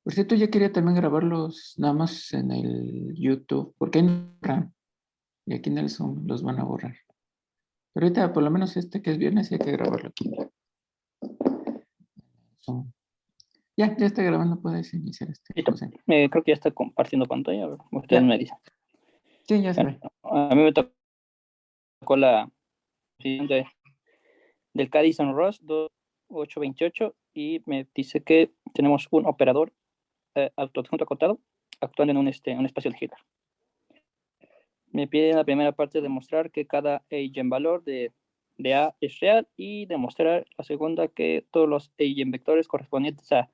Por cierto, ya quería también grabarlos nada más en el YouTube, porque hay no RAM y aquí en el Zoom los van a borrar. Pero ahorita, por lo menos este que es viernes, hay que grabarlo aquí en el Zoom. Ya está grabando, puedes iniciar Listo. José. Creo que ya está compartiendo pantalla. A ver, ustedes Ya, me dicen. sí, ya se ve. A mí me tocó la siguiente del Cádiz San Ross 2828 y me dice que tenemos un operador autoadjunto acotado actuando en un espacio de Hilbert. Me pide en la primera parte demostrar que cada eigenvalor de A es real y demostrar la segunda que todos los eigenvectores correspondientes a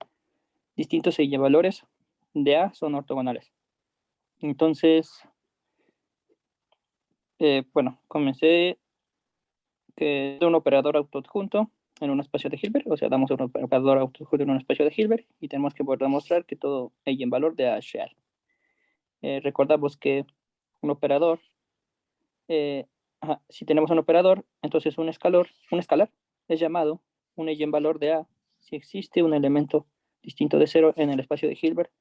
distintos eigenvalores de A son ortogonales. Entonces, bueno, comencé que es un operador autoadjunto en un espacio de Hilbert, o sea, damos un operador autoadjunto en un espacio de Hilbert y tenemos que poder demostrar que todo eigenvalor de A es real. Recordamos que un operador, si tenemos un operador, entonces un escalar es llamado un eigenvalor de A si existe un elemento distinto de 0 en el espacio de Hilbert,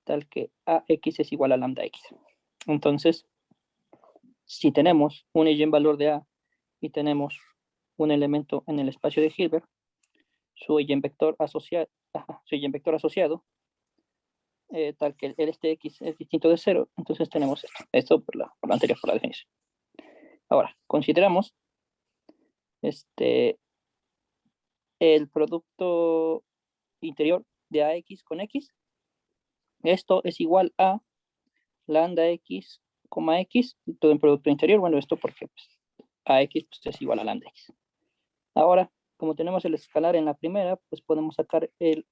tal que AX es igual a lambda X. Entonces, si tenemos un eigenvalor de A y tenemos un elemento en el espacio de Hilbert, su eigenvector asociado, tal que este X es distinto de 0, entonces tenemos esto por lo anterior, por la definición. Ahora, consideramos el producto interior de AX con X. Esto es igual a lambda X, X, todo en producto interior. Bueno, esto porque pues, AX pues, es igual a lambda X. Ahora, como tenemos el escalar en la primera, pues podemos sacar el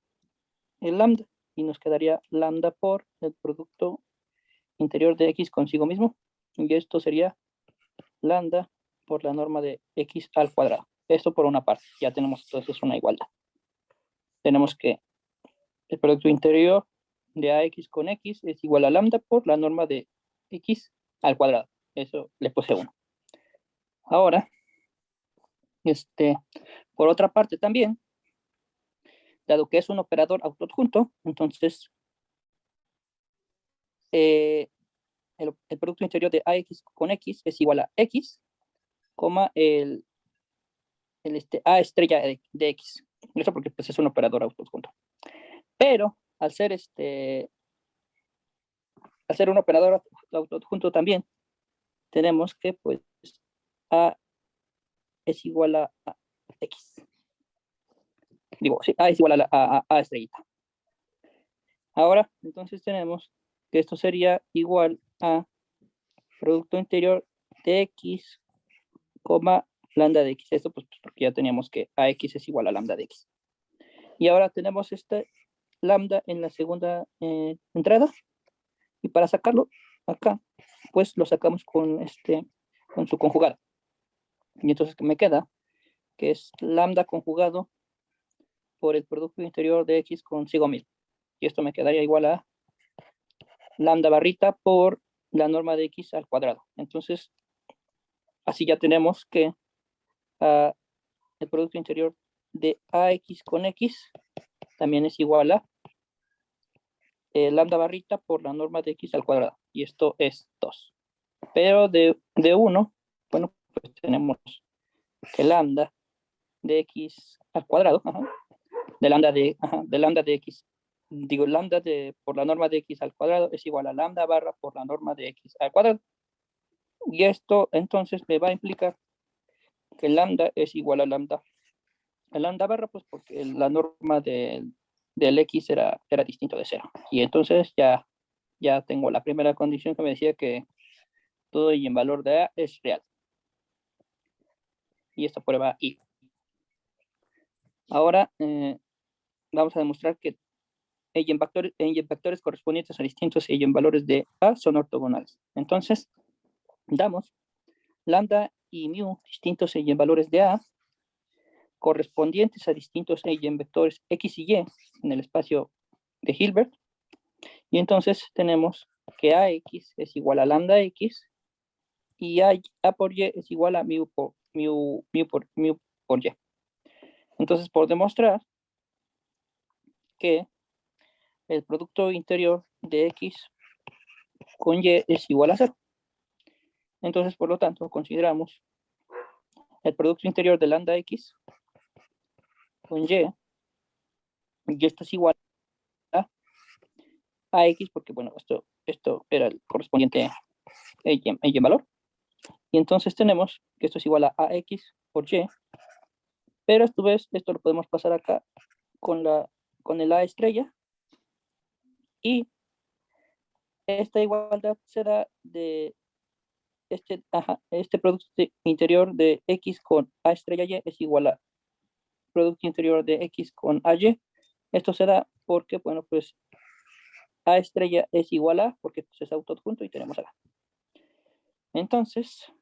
lambda y nos quedaría lambda por el producto interior de X consigo mismo. Y esto sería lambda por la norma de X al cuadrado. Esto por una parte. Ya tenemos entonces una igualdad. Tenemos que el producto interior de AX con X es igual a lambda por la norma de X al cuadrado. Eso le puse 1. Ahora, por otra parte también, dado que es un operador autoadjunto, entonces el producto interior de AX con X es igual a X, el A estrella de X. Eso porque pues, es un operador autoadjunto. Pero al ser un operador autoadjunto también, tenemos que pues A es igual a X. Digo, sí, A es igual a estrellita. Ahora, entonces tenemos que esto sería igual a producto interior de X, lambda de X. Esto pues porque ya teníamos que AX es igual a lambda de X. Y ahora tenemos lambda en la segunda entrada. Y para sacarlo acá, pues lo sacamos con su conjugado. Y entonces me queda que es lambda conjugado por el producto interior de X consigo mismo. Y esto me quedaría igual a lambda barrita por la norma de X al cuadrado. Entonces, así ya tenemos que el producto interior de AX con X también es igual a lambda barrita por la norma de X al cuadrado. Y esto es 2. Pero de 1, bueno, pues tenemos que lambda de X al cuadrado, de lambda de X, digo lambda por la norma de X al cuadrado es igual a lambda barra por la norma de X al cuadrado. Y esto entonces me va a implicar que lambda es igual a lambda barra, pues porque la norma del X era distinto de 0. Y entonces ya tengo la primera condición que me decía que todo y en valor de A es real. Y esta prueba I. Ahora vamos a demostrar que eigenvectores correspondientes a distintos eigenvalores de A son ortogonales. Entonces, damos lambda y mu distintos eigenvalores de A correspondientes a distintos eigenvectores X y Y en el espacio de Hilbert. Y entonces tenemos que AX es igual a lambda X y A por Y es igual a mu por Y. Entonces, por demostrar que el producto interior de X con Y es igual a 0. Entonces, por lo tanto, consideramos el producto interior de lambda X con Y esto es igual a X, porque bueno, esto era el correspondiente en valor. Y entonces tenemos que esto es igual a AX por Y, pero a su vez esto lo podemos pasar acá con el A estrella, y esta igualdad será de este producto interior de X con A estrella Y es igual a producto interior de X con AY. Esto será porque, bueno, pues A estrella es igual a, porque pues, es autoadjunto y tenemos acá. Entonces,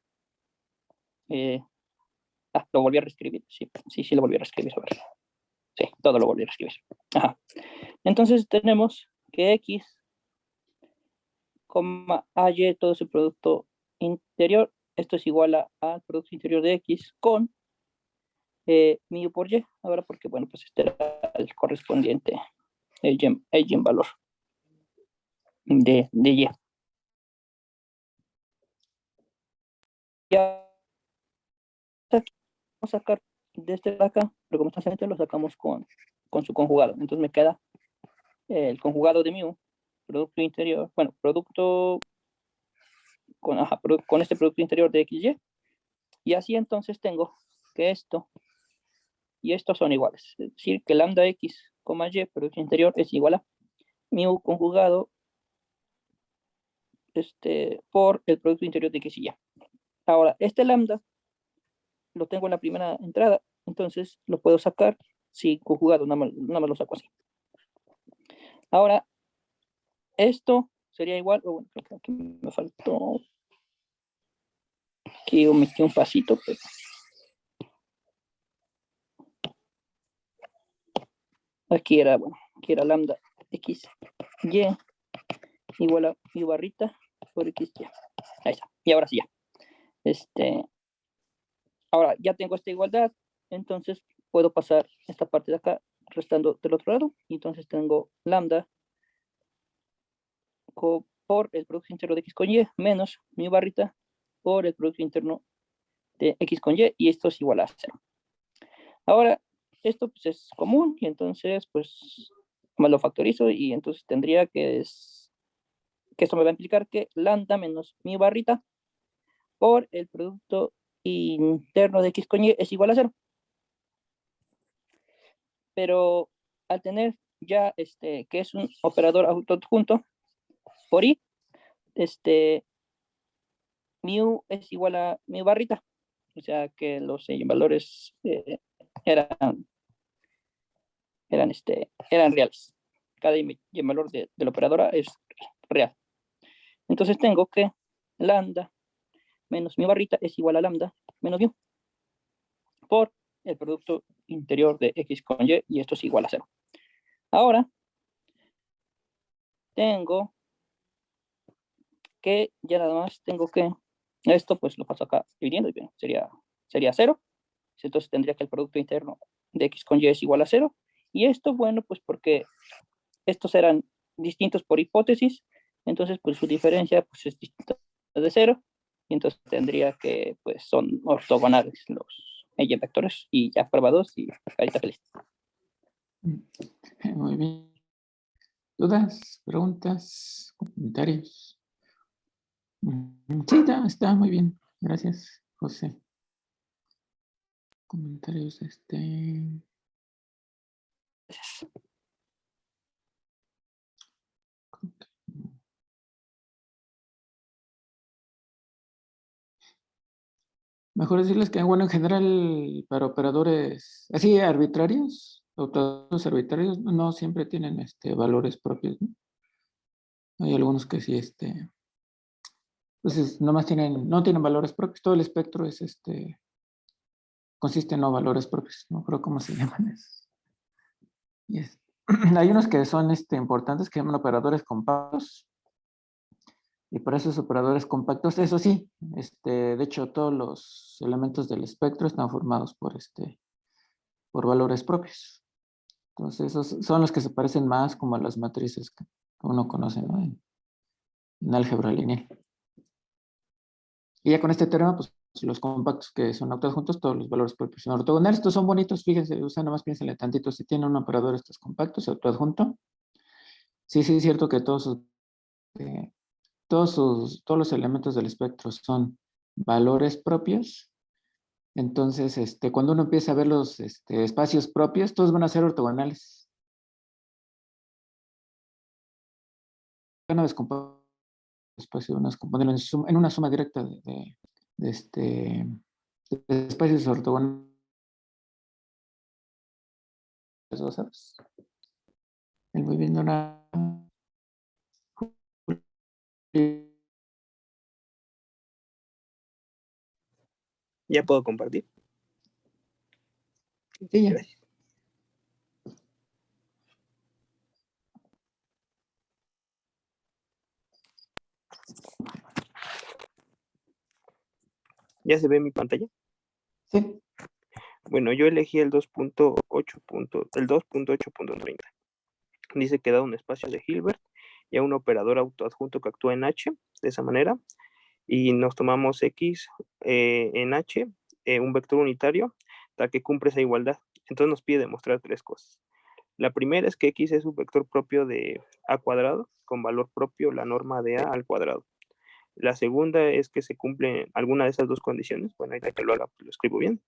lo volví a reescribir. Sí, lo volví a reescribir. A ver. Sí, todo lo volví a reescribir. Ajá. Entonces tenemos que X, AY, todo ese producto interior, esto es igual al producto interior de X con mu por Y. Ahora porque, bueno, pues este era el correspondiente valor de Y. Ya vamos a sacar de este de acá, pero como está cerca lo sacamos con su conjugado. Entonces me queda el conjugado de mu, producto interior, bueno, producto con este producto interior de XY. Y así entonces tengo que esto y estos son iguales. Es decir, que lambda X, Y, producto interior, es igual a mu conjugado por el producto interior de X y Y. Ahora, este lambda lo tengo en la primera entrada, entonces lo puedo sacar si conjugado, nada más lo saco así. Ahora, esto sería igual, bueno, creo que aquí me faltó, aquí omití un pasito, pero aquí era lambda X, Y igual a mi barrita por X, Y. Ahí está, y ahora sí ya. Ahora ya tengo esta igualdad, entonces puedo pasar esta parte de acá restando del otro lado, y entonces tengo lambda por el producto interno de X con Y menos mi barrita por el producto interno de X con Y esto es igual a 0. Ahora, esto pues es común, y entonces pues me lo factorizo, y entonces tendría que esto me va a implicar que lambda menos mi barrita por el producto interno de X con Y es igual a 0. Pero al tener ya que es un operador autoadjunto por I, mu es igual a mi barrita, o sea que los valores eran reales. Cada valor de la operadora es real. Entonces tengo que lambda menos mi barrita es igual a lambda menos mu por el producto interior de X con y esto es igual a 0. Ahora tengo que ya nada más tengo que esto pues lo paso acá dividiendo, y bien, sería 0. Entonces tendría que el producto interno de X con Y es igual a 0. Y esto, bueno, pues porque estos eran distintos por hipótesis, entonces pues su diferencia pues es distinta de 0. Y entonces tendría que pues son ortogonales los eigenvectores, y ya prueba 2 y carita feliz. Muy bien. ¿Dudas, preguntas, comentarios? Sí, está muy bien. Gracias, José. Comentarios, Mejor decirles que, bueno, en general, para operadores así arbitrarios, operadores arbitrarios no siempre tienen valores propios, ¿no? Hay algunos que sí, entonces nomás no tienen valores propios. Todo el espectro es consiste en no valores propios, no creo cómo se llaman esos. Y hay unos que son importantes, que llaman operadores compactos. Y para esos operadores compactos, eso sí, de hecho, todos los elementos del espectro están formados por valores propios. Entonces, esos son los que se parecen más como a las matrices que uno conoce, ¿no? En álgebra lineal. Y ya con este teorema, pues los compactos que son autoadjuntos, todos los valores propios son ortogonales. Estos son bonitos, fíjense, ustedes nomás piénsenle tantito. Si tiene un operador estos compactos, autoadjunto. Sí, sí, es cierto que eh, todos los elementos del espectro son valores propios. Entonces, cuando uno empieza a ver los espacios propios, todos van a ser ortogonales. Van a descomponer el espacio, van a descomponerlo en una suma directa de, este, de espacios ortogonales. ¿Sabes? El voy viendo una... Ya puedo compartir. Sí, ya. Gracias. ¿Ya se ve mi pantalla? Sí. Bueno, yo elegí el 2.8.30. Dice que da un espacio de Hilbert y a un operador autoadjunto que actúa en H de esa manera. Y nos tomamos X en H, un vector unitario, para que cumple esa igualdad. Entonces nos pide demostrar tres cosas. La primera es que X es un vector propio de A cuadrado, con valor propio la norma de A al cuadrado. La segunda es que se cumple alguna de esas dos condiciones. Bueno, ahorita que lo haga, lo escribo bien.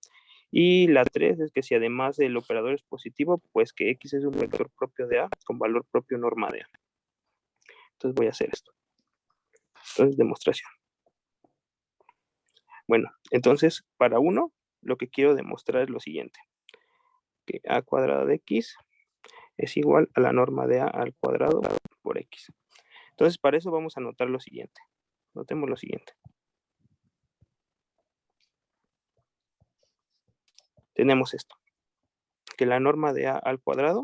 Y la 3 es que si además el operador es positivo, pues que X es un vector propio de A con valor propio norma de A. Entonces voy a hacer esto. Entonces, demostración. Bueno, entonces, para 1, lo que quiero demostrar es lo siguiente. Que A cuadrado de X es igual a la norma de A al cuadrado por X. Entonces, para eso vamos a anotar lo siguiente. Notemos lo siguiente. Tenemos esto. Que la norma de A al cuadrado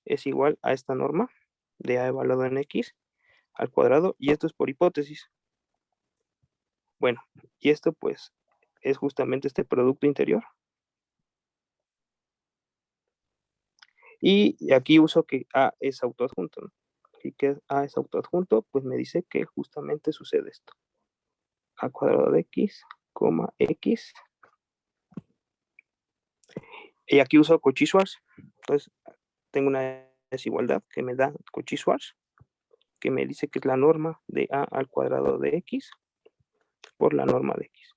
es igual a esta norma de A evaluado en X al cuadrado, y esto es por hipótesis. Bueno, y esto pues es justamente este producto interior. Y aquí uso que A es autoadjunto, ¿no? Y que A es autoadjunto, pues me dice que justamente sucede esto. A cuadrado de X, X. Y aquí uso Cauchy-Schwarz. Entonces, tengo una desigualdad que me da Cauchy-Schwarz, que me dice que es la norma de A al cuadrado de X por la norma de X.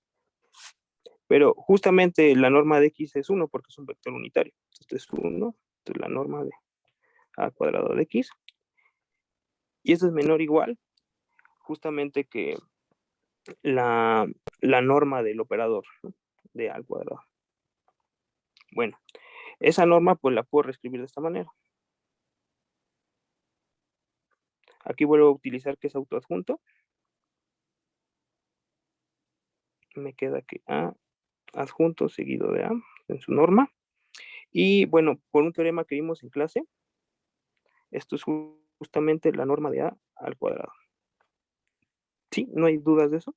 Pero justamente la norma de X es 1 porque es un vector unitario. Esto es 1, esto es la norma de A cuadrado de X. Y esto es menor o igual, justamente que la norma del operador, ¿no? De A al cuadrado. Bueno, esa norma pues la puedo reescribir de esta manera. Aquí vuelvo a utilizar que es autoadjunto. Me queda que A adjunto seguido de A en su norma. Y bueno, por un teorema que vimos en clase, esto es justamente la norma de A al cuadrado. ¿Sí? ¿No hay dudas de eso?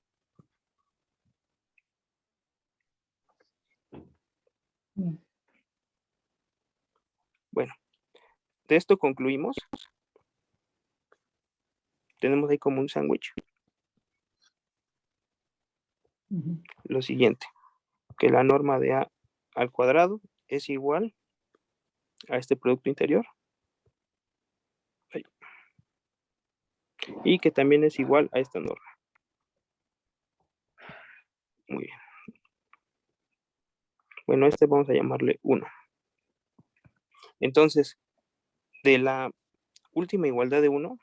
Bueno, de esto concluimos. Tenemos ahí como un sándwich. Lo siguiente, que la norma de A al cuadrado es igual a este producto interior. Y que también es igual a esta norma. Muy bien. Bueno, este vamos a llamarle 1. Entonces, de la última igualdad de 1,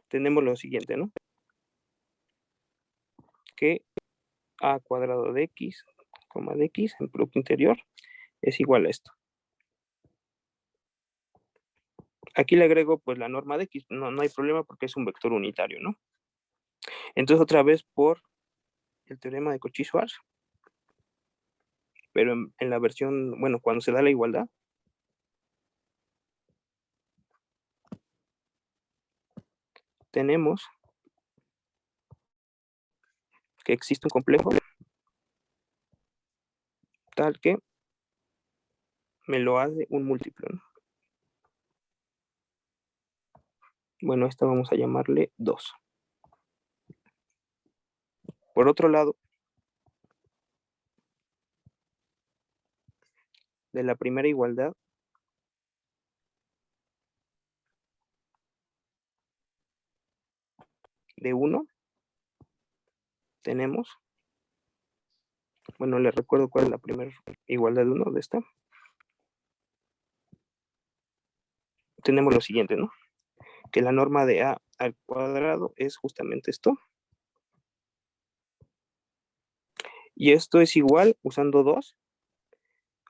tenemos lo siguiente, ¿no? Que A cuadrado de X, de X, en producto interior, es igual a esto. Aquí le agrego pues la norma de X, no hay problema porque es un vector unitario, ¿no? Entonces otra vez por el teorema de Cauchy-Schwarz, pero en la versión, bueno, cuando se da la igualdad, tenemos que existe un complejo tal que me lo hace un múltiplo, ¿no? Bueno, esta vamos a llamarle 2. Por otro lado, de la primera igualdad, de 1, tenemos, bueno, les recuerdo cuál es la primera igualdad de 1 de esta. Tenemos lo siguiente, ¿no? Que la norma de a al cuadrado es justamente esto. Y esto es igual, usando 2,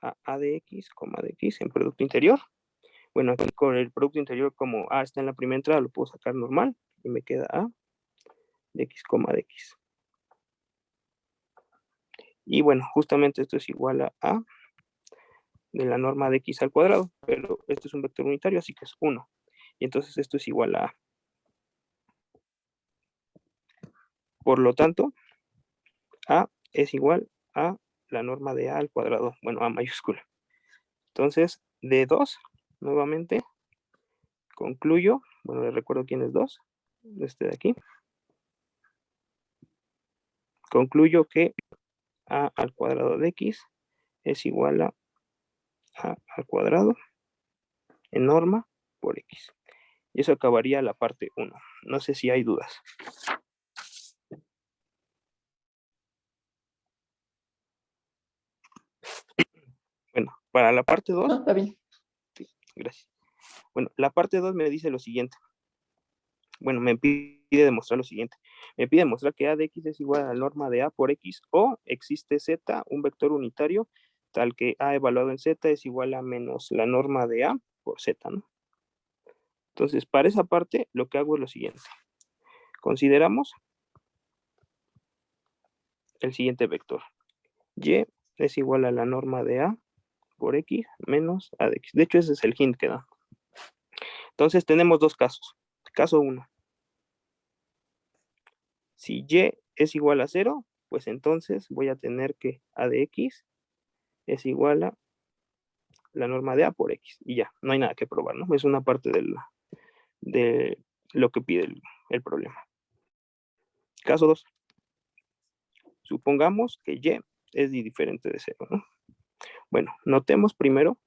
a de x, de x en producto interior. Bueno, aquí con el producto interior, como a está en la primera entrada, lo puedo sacar normal y me queda a de x, de x. Y bueno, justamente esto es igual a de la norma de x al cuadrado, pero esto es un vector unitario, así que es 1. Y entonces esto es igual a. Por lo tanto, a es igual a la norma de a al cuadrado, bueno, a mayúscula. Entonces, de 2, nuevamente, concluyo, bueno, les recuerdo quién es 2, este de aquí. Concluyo que a al cuadrado de x es igual a al cuadrado en norma por x. Y eso acabaría la parte 1. No sé si hay dudas. Bueno, para la parte 2. No, está bien. Sí, gracias. Bueno, la parte 2 me dice lo siguiente. Bueno, me pide demostrar lo siguiente. Me pide demostrar que a de x es igual a la norma de a por x o existe z, un vector unitario, tal que a evaluado en z es igual a menos la norma de a por z, ¿no? Entonces, para esa parte, lo que hago es lo siguiente. Consideramos el siguiente vector. Y es igual a la norma de a por x menos a de x. De hecho, ese es el hint que da. Entonces, tenemos dos casos. Caso 1. Si y es igual a 0, pues entonces voy a tener que a de x es igual a la norma de a por x. Y ya, no hay nada que probar, ¿no? Es una parte de lo que pide el problema. Caso 2. Supongamos que y es diferente de 0, ¿no? Bueno, notemos primero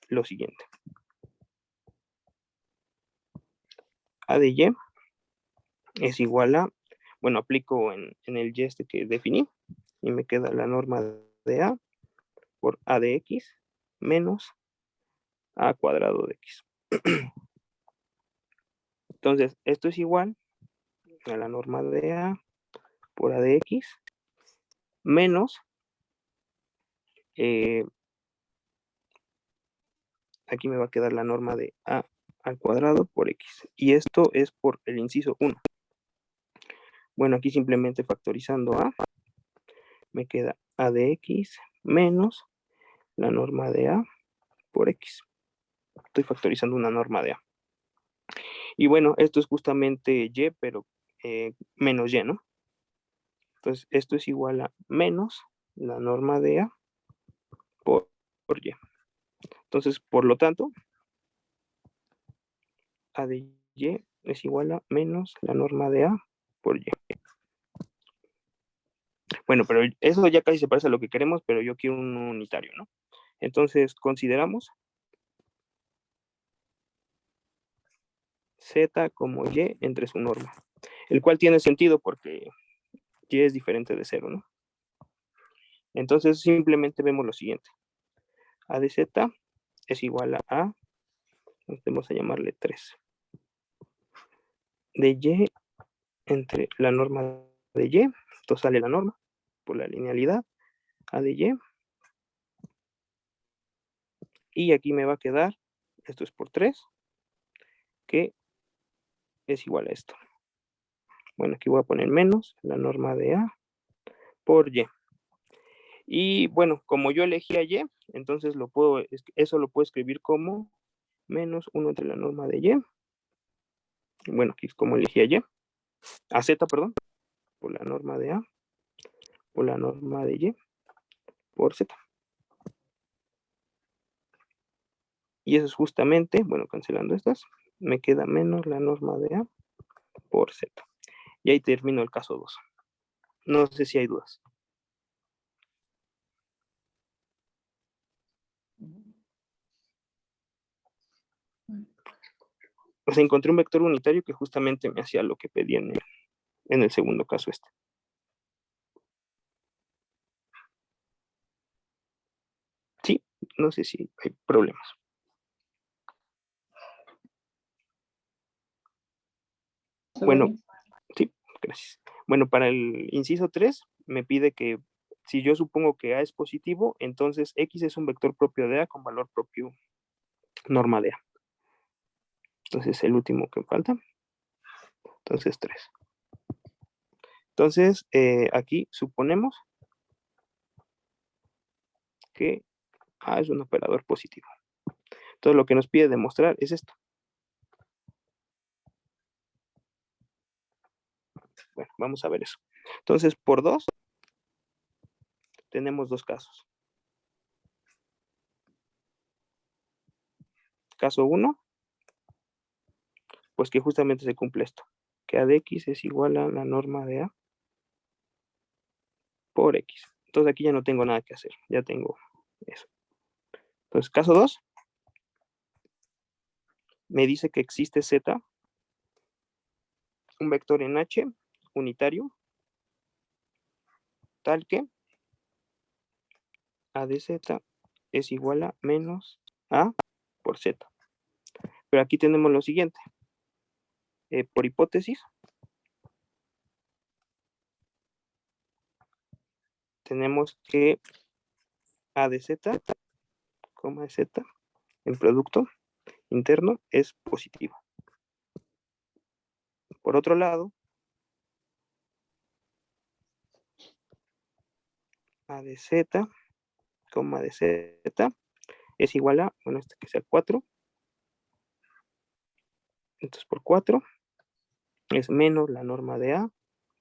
lo siguiente. A de y es igual a, bueno, aplico en el y este que definí y me queda la norma de a por a de x menos a cuadrado de x. Entonces, esto es igual a la norma de a por a de x menos, aquí me va a quedar la norma de a al cuadrado por x. Y esto es por el inciso 1. Bueno, aquí simplemente factorizando a, me queda a de x menos la norma de a por x. Estoy factorizando una norma de a. Y bueno, esto es justamente y, pero menos y, ¿no? Entonces, esto es igual a menos la norma de a por y. Entonces, por lo tanto, a de y es igual a menos la norma de a por y. Bueno, pero eso ya casi se parece a lo que queremos, pero yo quiero un unitario, ¿no? Entonces, consideramos z como y entre su norma, el cual tiene sentido porque y es diferente de 0, ¿no? Entonces, simplemente vemos lo siguiente. A de z es igual a, vamos a llamarle 3. De y entre la norma de y, esto sale la norma por la linealidad, a de y aquí me va a quedar, esto es por 3, que es igual a esto. Bueno, aquí voy a poner menos la norma de a por y. Y bueno, como yo elegí a y, entonces eso lo puedo escribir como menos 1 entre la norma de y bueno, aquí es como elegía Y, a Z, perdón, por la norma de A, por la norma de Y, por Z. Y eso es justamente, bueno, cancelando estas, me queda menos la norma de A por Z. Y ahí termino el caso 2. No sé si hay dudas. O sea, encontré un vector unitario que justamente me hacía lo que pedí en el segundo caso este. Sí, no sé si hay problemas. Bueno, sí, gracias. Bueno, para el inciso 3 me pide que si yo supongo que A es positivo, entonces X es un vector propio de A con valor propio norma de A. Entonces el último que falta. Entonces 3. Entonces aquí suponemos que A es un operador positivo. Entonces lo que nos pide demostrar es esto. Bueno, vamos a ver eso. Entonces por 2 tenemos dos casos. Caso 1, pues que justamente se cumple esto, que A de X es igual a la norma de A por X. Entonces aquí ya no tengo nada que hacer, ya tengo eso. Entonces, caso 2, me dice que existe Z, un vector en H unitario, tal que A de Z es igual a menos A por Z. Pero aquí tenemos lo siguiente. Por hipótesis, tenemos que A de Z, coma de Z, el producto interno es positivo. Por otro lado, A de Z, coma de Z, es igual a, bueno, este que sea 4. Entonces por 4 es menos la norma de A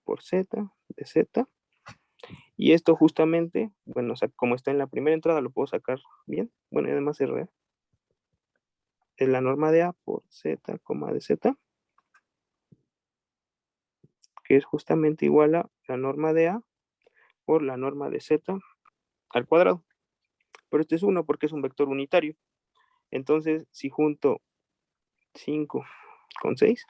por Z de Z. Y esto justamente, bueno, o sea, como está en la primera entrada, lo puedo sacar bien. Bueno, y además es real. Es la norma de A por Z, de Z, que es justamente igual a la norma de A por la norma de Z al cuadrado. Pero este es 1 porque es un vector unitario. Entonces, si junto 5 con 6,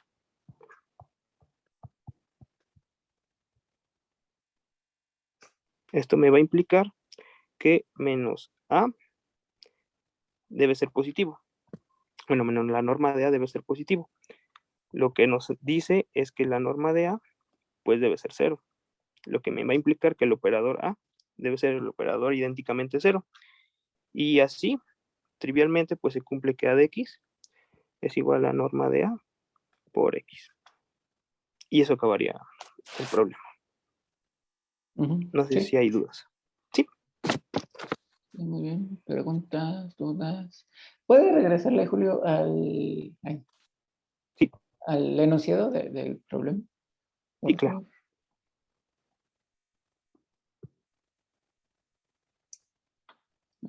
esto me va a implicar que menos A debe ser positivo. Bueno, menos la norma de A debe ser positivo. Lo que nos dice es que la norma de A pues debe ser 0. Lo que me va a implicar que el operador A debe ser el operador idénticamente 0. Y así, trivialmente, pues se cumple que A de X es igual a la norma de A por X. Y eso acabaría el problema. No sé Sí, si hay dudas. Sí. muy bien. Preguntas, dudas. ¿Puede regresarle, Julio, Sí, al enunciado del problema? sí, Por claro. favor.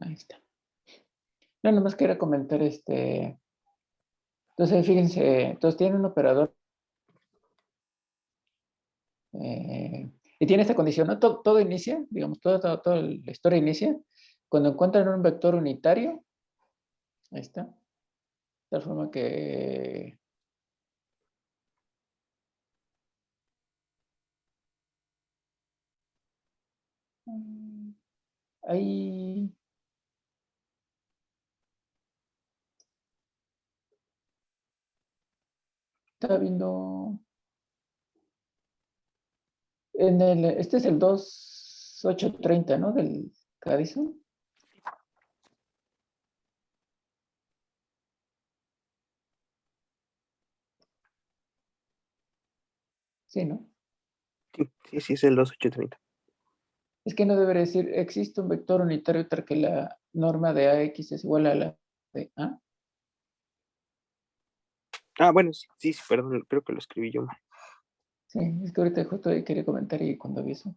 Ahí está. No, nomás quería comentar Entonces, fíjense, entonces tiene un operador y tiene esta condición, ¿no? Todo inicia, digamos, toda la historia inicia cuando encuentran un vector unitario. Ahí está. De tal forma que ahí estaba viendo este es el 2830, ¿no? Del Cadison. Sí, ¿no? Sí, es el 2830. Es que no debería decir, existe un vector unitario tal que la norma de AX es igual a la de A. Ah, bueno, sí, perdón, creo que lo escribí yo mal. Sí, es que ahorita justo quería comentar y cuando vi eso.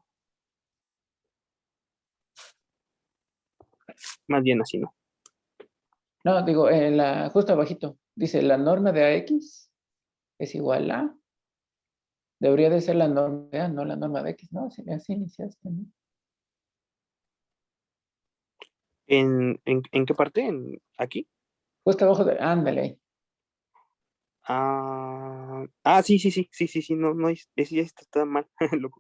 Más bien así, ¿no? No, digo, justo abajito, dice la norma de AX es igual a, debería de ser la norma de A, no la norma de X, ¿no? Así iniciaste, ¿no? ¿En qué parte? ¿Aquí? Justo abajo de, ándale ahí. Sí, no, ya está mal,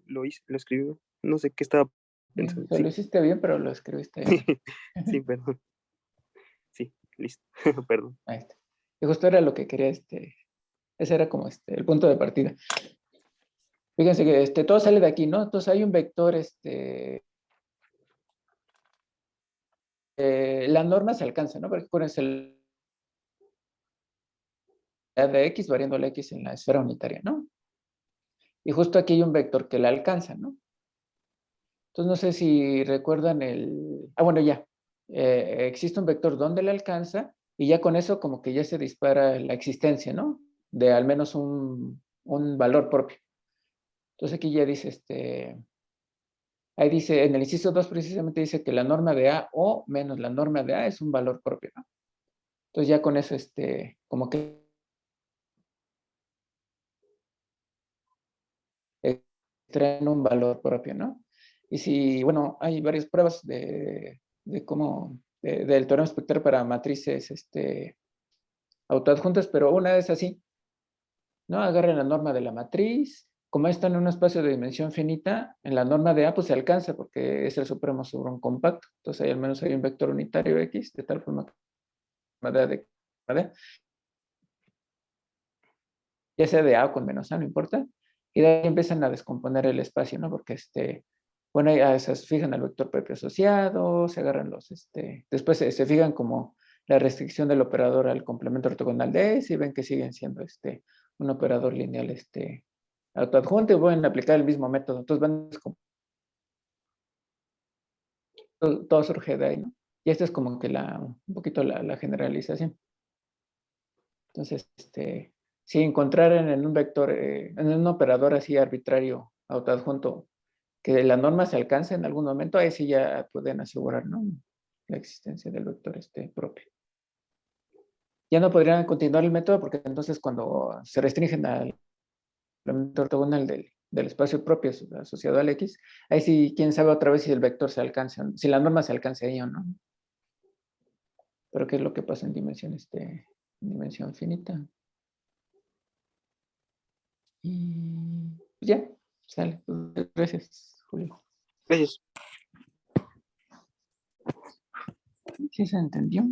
lo escribí, no sé qué estaba Bien, o pensando, sea, lo sí, hiciste bien, pero lo escribiste mal. sí, perdón, sí, listo, perdón. Ahí está. Y justo era lo que quería, ese era como el punto de partida. Fíjense que todo sale de aquí, ¿no? Entonces hay un vector, la norma se alcanza, ¿no? Porque acuérdense, de X variando la X en la esfera unitaria, ¿no? Y justo aquí hay un vector que la alcanza, ¿no? Entonces no sé si recuerdan bueno, ya. Existe un vector donde la alcanza y ya con eso como que ya se dispara la existencia, ¿no? De al menos un valor propio. Entonces aquí ya dice, ahí dice, en el inciso 2 precisamente dice que la norma de A o menos la norma de A es un valor propio, ¿no? Entonces ya con eso, como que traen un valor propio, ¿no? Y si, bueno, hay varias pruebas de cómo, del teorema espectral para matrices, autoadjuntas, pero una es así, ¿no? Agarren la norma de la matriz, como está en un espacio de dimensión finita, en la norma de A pues se alcanza porque es el supremo sobre un compacto, entonces ahí al menos hay un vector unitario X, de tal forma que la norma de A, ya sea de A o con menos A, no importa, y de ahí empiezan a descomponer el espacio, ¿no? Porque bueno, ya se fijan el vector propio asociado, se agarran después se fijan como la restricción del operador al complemento ortogonal de S y ven que siguen siendo un operador lineal autoadjunto y pueden aplicar el mismo método. Entonces van todo surge de ahí, ¿no? Y esta es como que un poquito la generalización. Entonces, si encontraran en un vector, en un operador así arbitrario autoadjunto, que la norma se alcance en algún momento, ahí sí ya pueden asegurar, ¿no? La existencia del vector propio. Ya no podrían continuar el método porque entonces cuando se restringen al complemento ortogonal del espacio propio asociado al X, ahí sí, quién sabe otra vez si el vector se alcanza, si la norma se alcanza ahí o no. Pero qué es lo que pasa en dimensión finita. Y pues ya, sale. Gracias, Julio. Gracias. ¿Sí se entendió?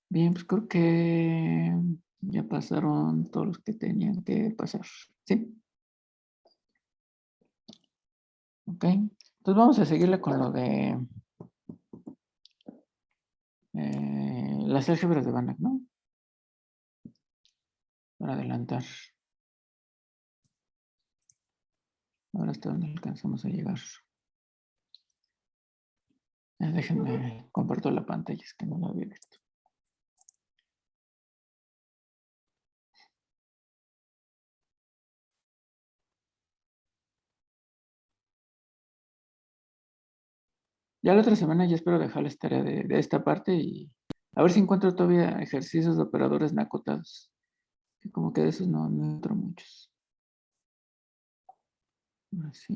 Bien, pues creo que ya pasaron todos los que tenían que pasar. ¿Sí? Ok. Entonces vamos a seguirle con lo de las álgebras de Banach, ¿no? Para adelantar. Ahora hasta dónde alcanzamos a llegar. Déjenme comparto la pantalla, es que no la había visto. Ya la otra semana ya espero dejarles tarea de esta parte y a ver si encuentro todavía ejercicios de operadores no acotados. Que como que de esos no encuentro muchos. Así.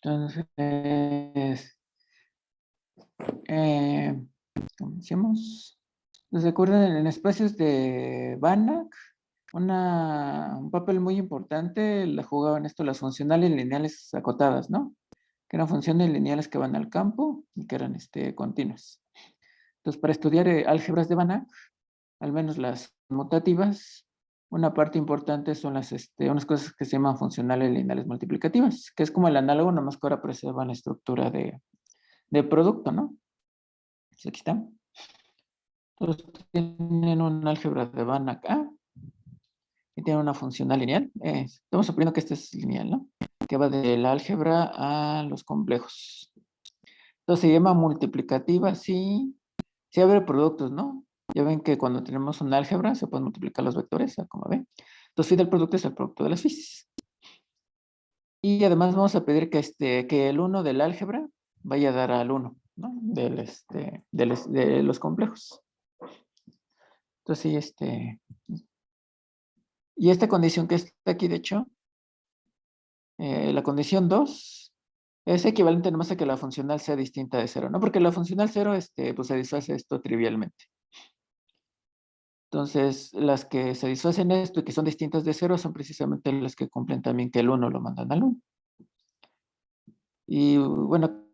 Entonces, comencemos. ¿Se acuerdan en espacios de Banach? Un papel muy importante la jugaban las funcionales lineales acotadas, ¿no? Que eran funciones lineales que van al campo y que eran continuas. Entonces, para estudiar álgebras de Banach, al menos las mutativas, una parte importante son unas cosas que se llaman funcionales lineales multiplicativas, que es como el análogo, nomás que ahora preservan la estructura de producto, ¿no? Pues aquí está. Entonces, tienen un álgebra de Banach A y tienen una funcional lineal. Estamos suponiendo que esta es lineal, ¿no? que va del álgebra a los complejos. Entonces se llama multiplicativa si abre productos, ¿no? Ya ven que cuando tenemos un álgebra se pueden multiplicar los vectores, como ven. Entonces phi del producto es el producto de las phis. Y además vamos a pedir que el 1 del álgebra vaya a dar al 1, ¿no? De los complejos. Entonces, y esta condición que está aquí, de hecho, la condición 2 es equivalente nomás a que la funcional sea distinta de 0, ¿no? Porque la funcional 0, pues se dishace esto trivialmente. Entonces, las que se deshacen esto y que son distintas de 0 son precisamente las que cumplen también que el 1 lo mandan al 1. Y bueno,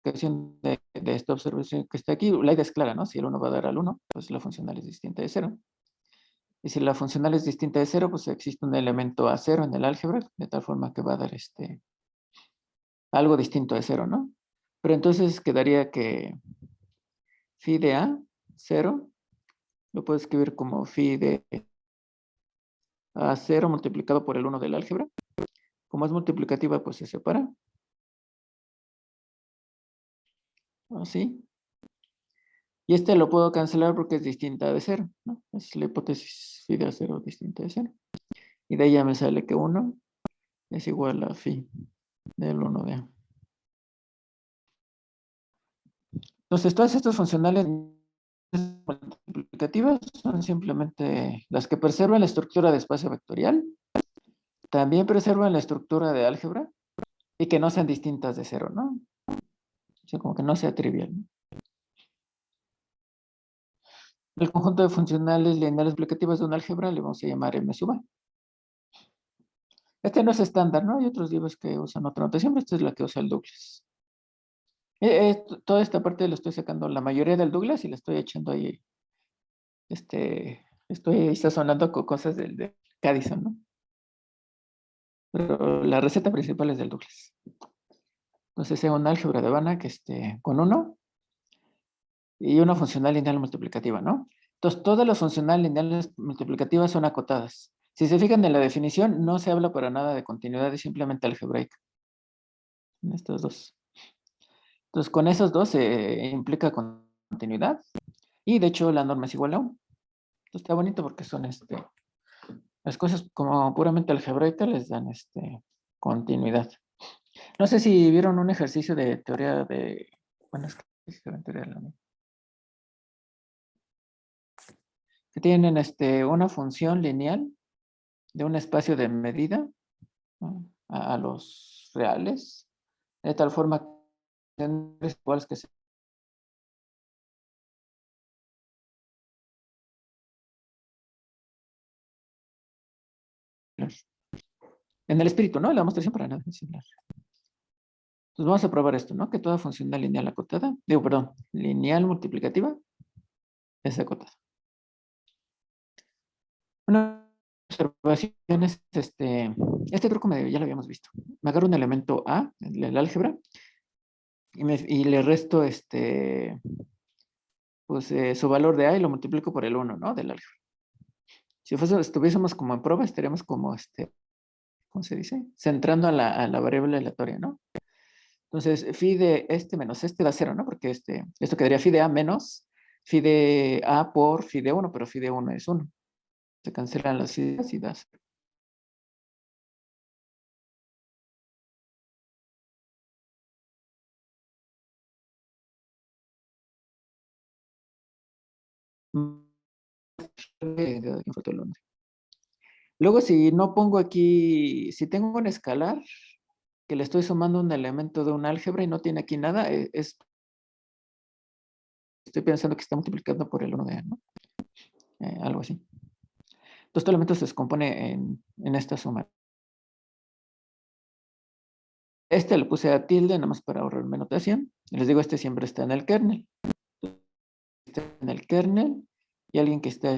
de esta observación que está aquí, la idea es clara, ¿no? Si el 1 va a dar al 1, pues la funcional es distinta de 0. Y si la funcional es distinta de 0, pues existe un elemento a 0 en el álgebra, de tal forma que va a dar algo distinto de 0, ¿no? Pero entonces quedaría que phi de A, 0, lo puedo escribir como phi de A 0 multiplicado por el 1 del álgebra. Como es multiplicativa, pues se separa. Así. Y lo puedo cancelar porque es distinta de 0, ¿no? Es la hipótesis phi de A 0 distinta de 0. Y de ahí ya me sale que 1 es igual a phi del 1 de A. Entonces, todas estas funcionales multiplicativas son simplemente las que preservan la estructura de espacio vectorial, también preservan la estructura de álgebra y que no sean distintas de 0, ¿no? O sea, como que no sea trivial, ¿no? El conjunto de funcionales lineales multiplicativas de un álgebra le vamos a llamar M sub A. No es estándar, ¿no? Hay otros libros que usan otra notación, pero esta es la que usa el Douglas. Toda esta parte la estoy sacando la mayoría del Douglas y la estoy echando ahí. Estoy sazonando con cosas de Caddison, ¿no? Pero la receta principal es del Douglas. Entonces, es un álgebra de Banach con 1 y una funcional lineal multiplicativa, ¿no? Entonces, todas las funcionales lineales multiplicativas son acotadas. Si se fijan en la definición, no se habla para nada de continuidad, es simplemente algebraica. En estos dos. Entonces, con esos dos se implica continuidad. Y de hecho, la norma es igual a 1. Entonces, está bonito porque son las cosas como puramente algebraicas les dan continuidad. No sé si vieron un ejercicio de teoría de. Bueno, es que es teoría de la que tienen una función lineal de un espacio de medida, ¿no? a los reales, de tal forma que iguales que se. En el espíritu, ¿no? La demostración para nada es similar. Entonces vamos a probar esto, ¿no? Que toda función lineal acotada, perdón, lineal multiplicativa es acotada. Una observación es este truco ya lo habíamos visto. Me agarro un elemento A, el álgebra, y le resto pues, su valor de A y lo multiplico por el 1, ¿no? Del álgebra. Si estuviésemos como en prueba, estaríamos como, ¿cómo se dice? Centrando a la variable aleatoria, ¿no? Entonces, phi de menos da 0, ¿no? Porque esto quedaría phi de A menos phi de A por phi de 1, pero phi de 1 es 1. Se cancelan las fi's y da 0. Luego, si no pongo aquí, si tengo un escalar que le estoy sumando un elemento de un álgebra y no tiene aquí nada, estoy pensando que está multiplicando por el 1 de A, ¿no? Algo así. Entonces, este elemento se descompone en esta suma. Le puse a tilde, nada más para ahorrarme notación. Y les digo, siempre está en el kernel. Está en el kernel y alguien que está,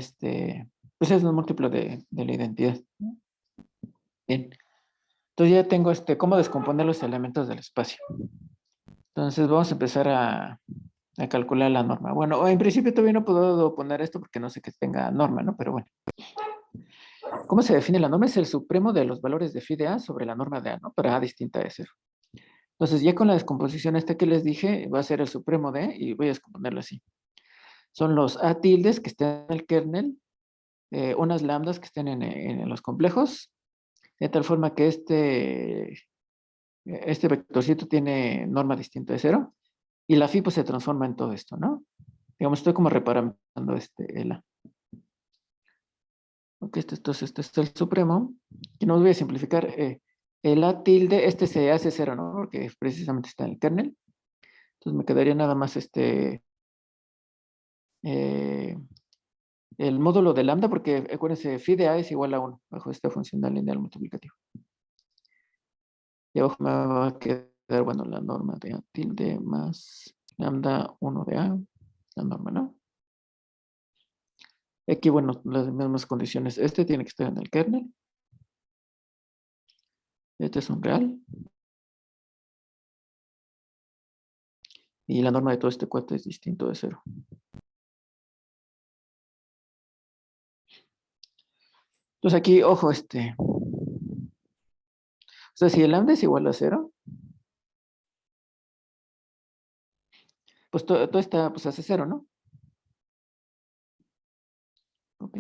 pues es un múltiplo de la identidad, ¿no? Bien. Entonces ya tengo cómo descomponer los elementos del espacio. Entonces vamos a empezar a calcular la norma. Bueno, en principio todavía no puedo poner esto porque no sé que tenga norma, ¿no? Pero bueno. ¿Cómo se define la norma? Es el supremo de los valores de phi de A sobre la norma de A, ¿no? Para A distinta de 0. Entonces, ya con la descomposición esta que les dije, va a ser el supremo de, y voy a descomponerlo así. Son los A tildes que estén en el kernel, unas lambdas que estén en los complejos, de tal forma que este vectorcito tiene norma distinta de 0, y la phi pues se transforma en todo esto, ¿no? Digamos, estoy como reparametrando el A. Ok, este es el supremo. Y no voy a simplificar. El A tilde, este se hace 0, ¿no? Porque precisamente está en el kernel. Entonces me quedaría nada más el módulo de lambda, porque acuérdense, phi de A es igual a 1 bajo esta función lineal multiplicativa. Y abajo me va a quedar, bueno, la norma de A tilde más lambda 1 de A, la norma, ¿no? Aquí, bueno, las mismas condiciones. Este tiene que estar en el kernel. Este es un real. Y la norma de todo este cuate es distinto de 0. Entonces aquí, ojo, o sea, si el lambda es igual a 0, pues todo está, pues hace 0, ¿no? Ok.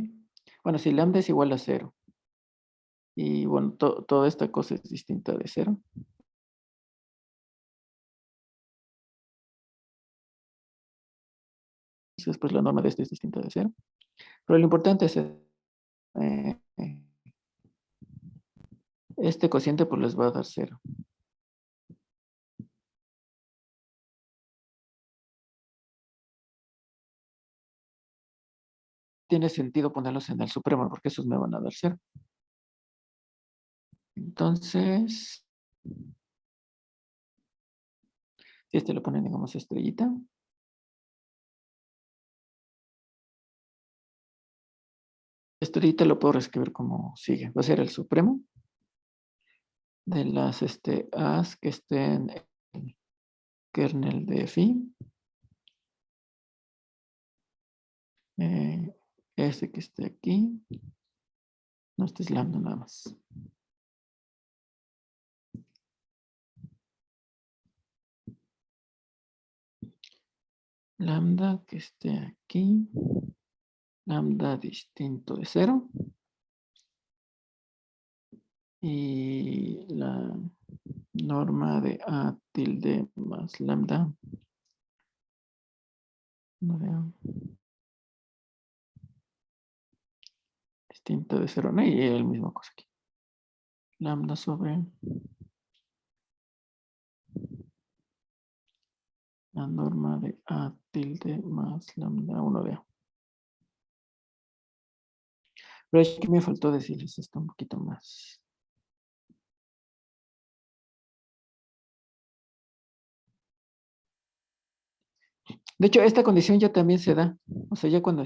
Bueno, si lambda es igual a 0, y bueno, toda esta cosa es distinta de 0. Entonces, pues la norma de este es distinta de 0. Pero lo importante es este cociente, pues les va a dar 0. Tiene sentido ponerlos en el supremo, porque esos me van a dar 0. Entonces, si le ponen, digamos, estrellita. Estrellita lo puedo reescribir como sigue. Va a ser el supremo de las A's que estén en el kernel de phi. Ese que esté aquí. No estés lambda nada más. Lambda que esté aquí. Lambda distinto de 0. Y la norma de A tilde más lambda. No de A. Distinto de 0, ¿no? Y el mismo cosa aquí. Lambda sobre la norma de A tilde más lambda 1 de A. Pero es que me faltó decirles esto un poquito más. De hecho, esta condición ya también se da. O sea, ya cuando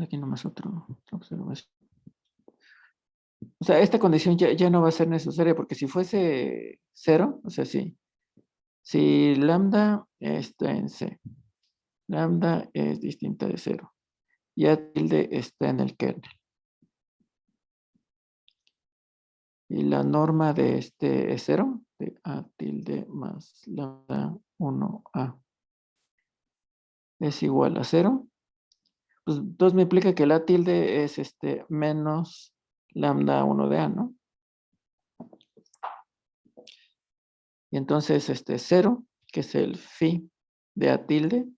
aquí nomás otra observación. O sea, esta condición ya no va a ser necesaria porque si fuese 0, o sea, si lambda está en C, lambda es distinta de 0 y A tilde está en el kernel. Y la norma de este es 0, de A tilde más lambda 1A es igual a 0. Pues entonces me implica que la tilde es menos lambda 1 de A, ¿no? Y entonces 0, que es el phi de A tilde,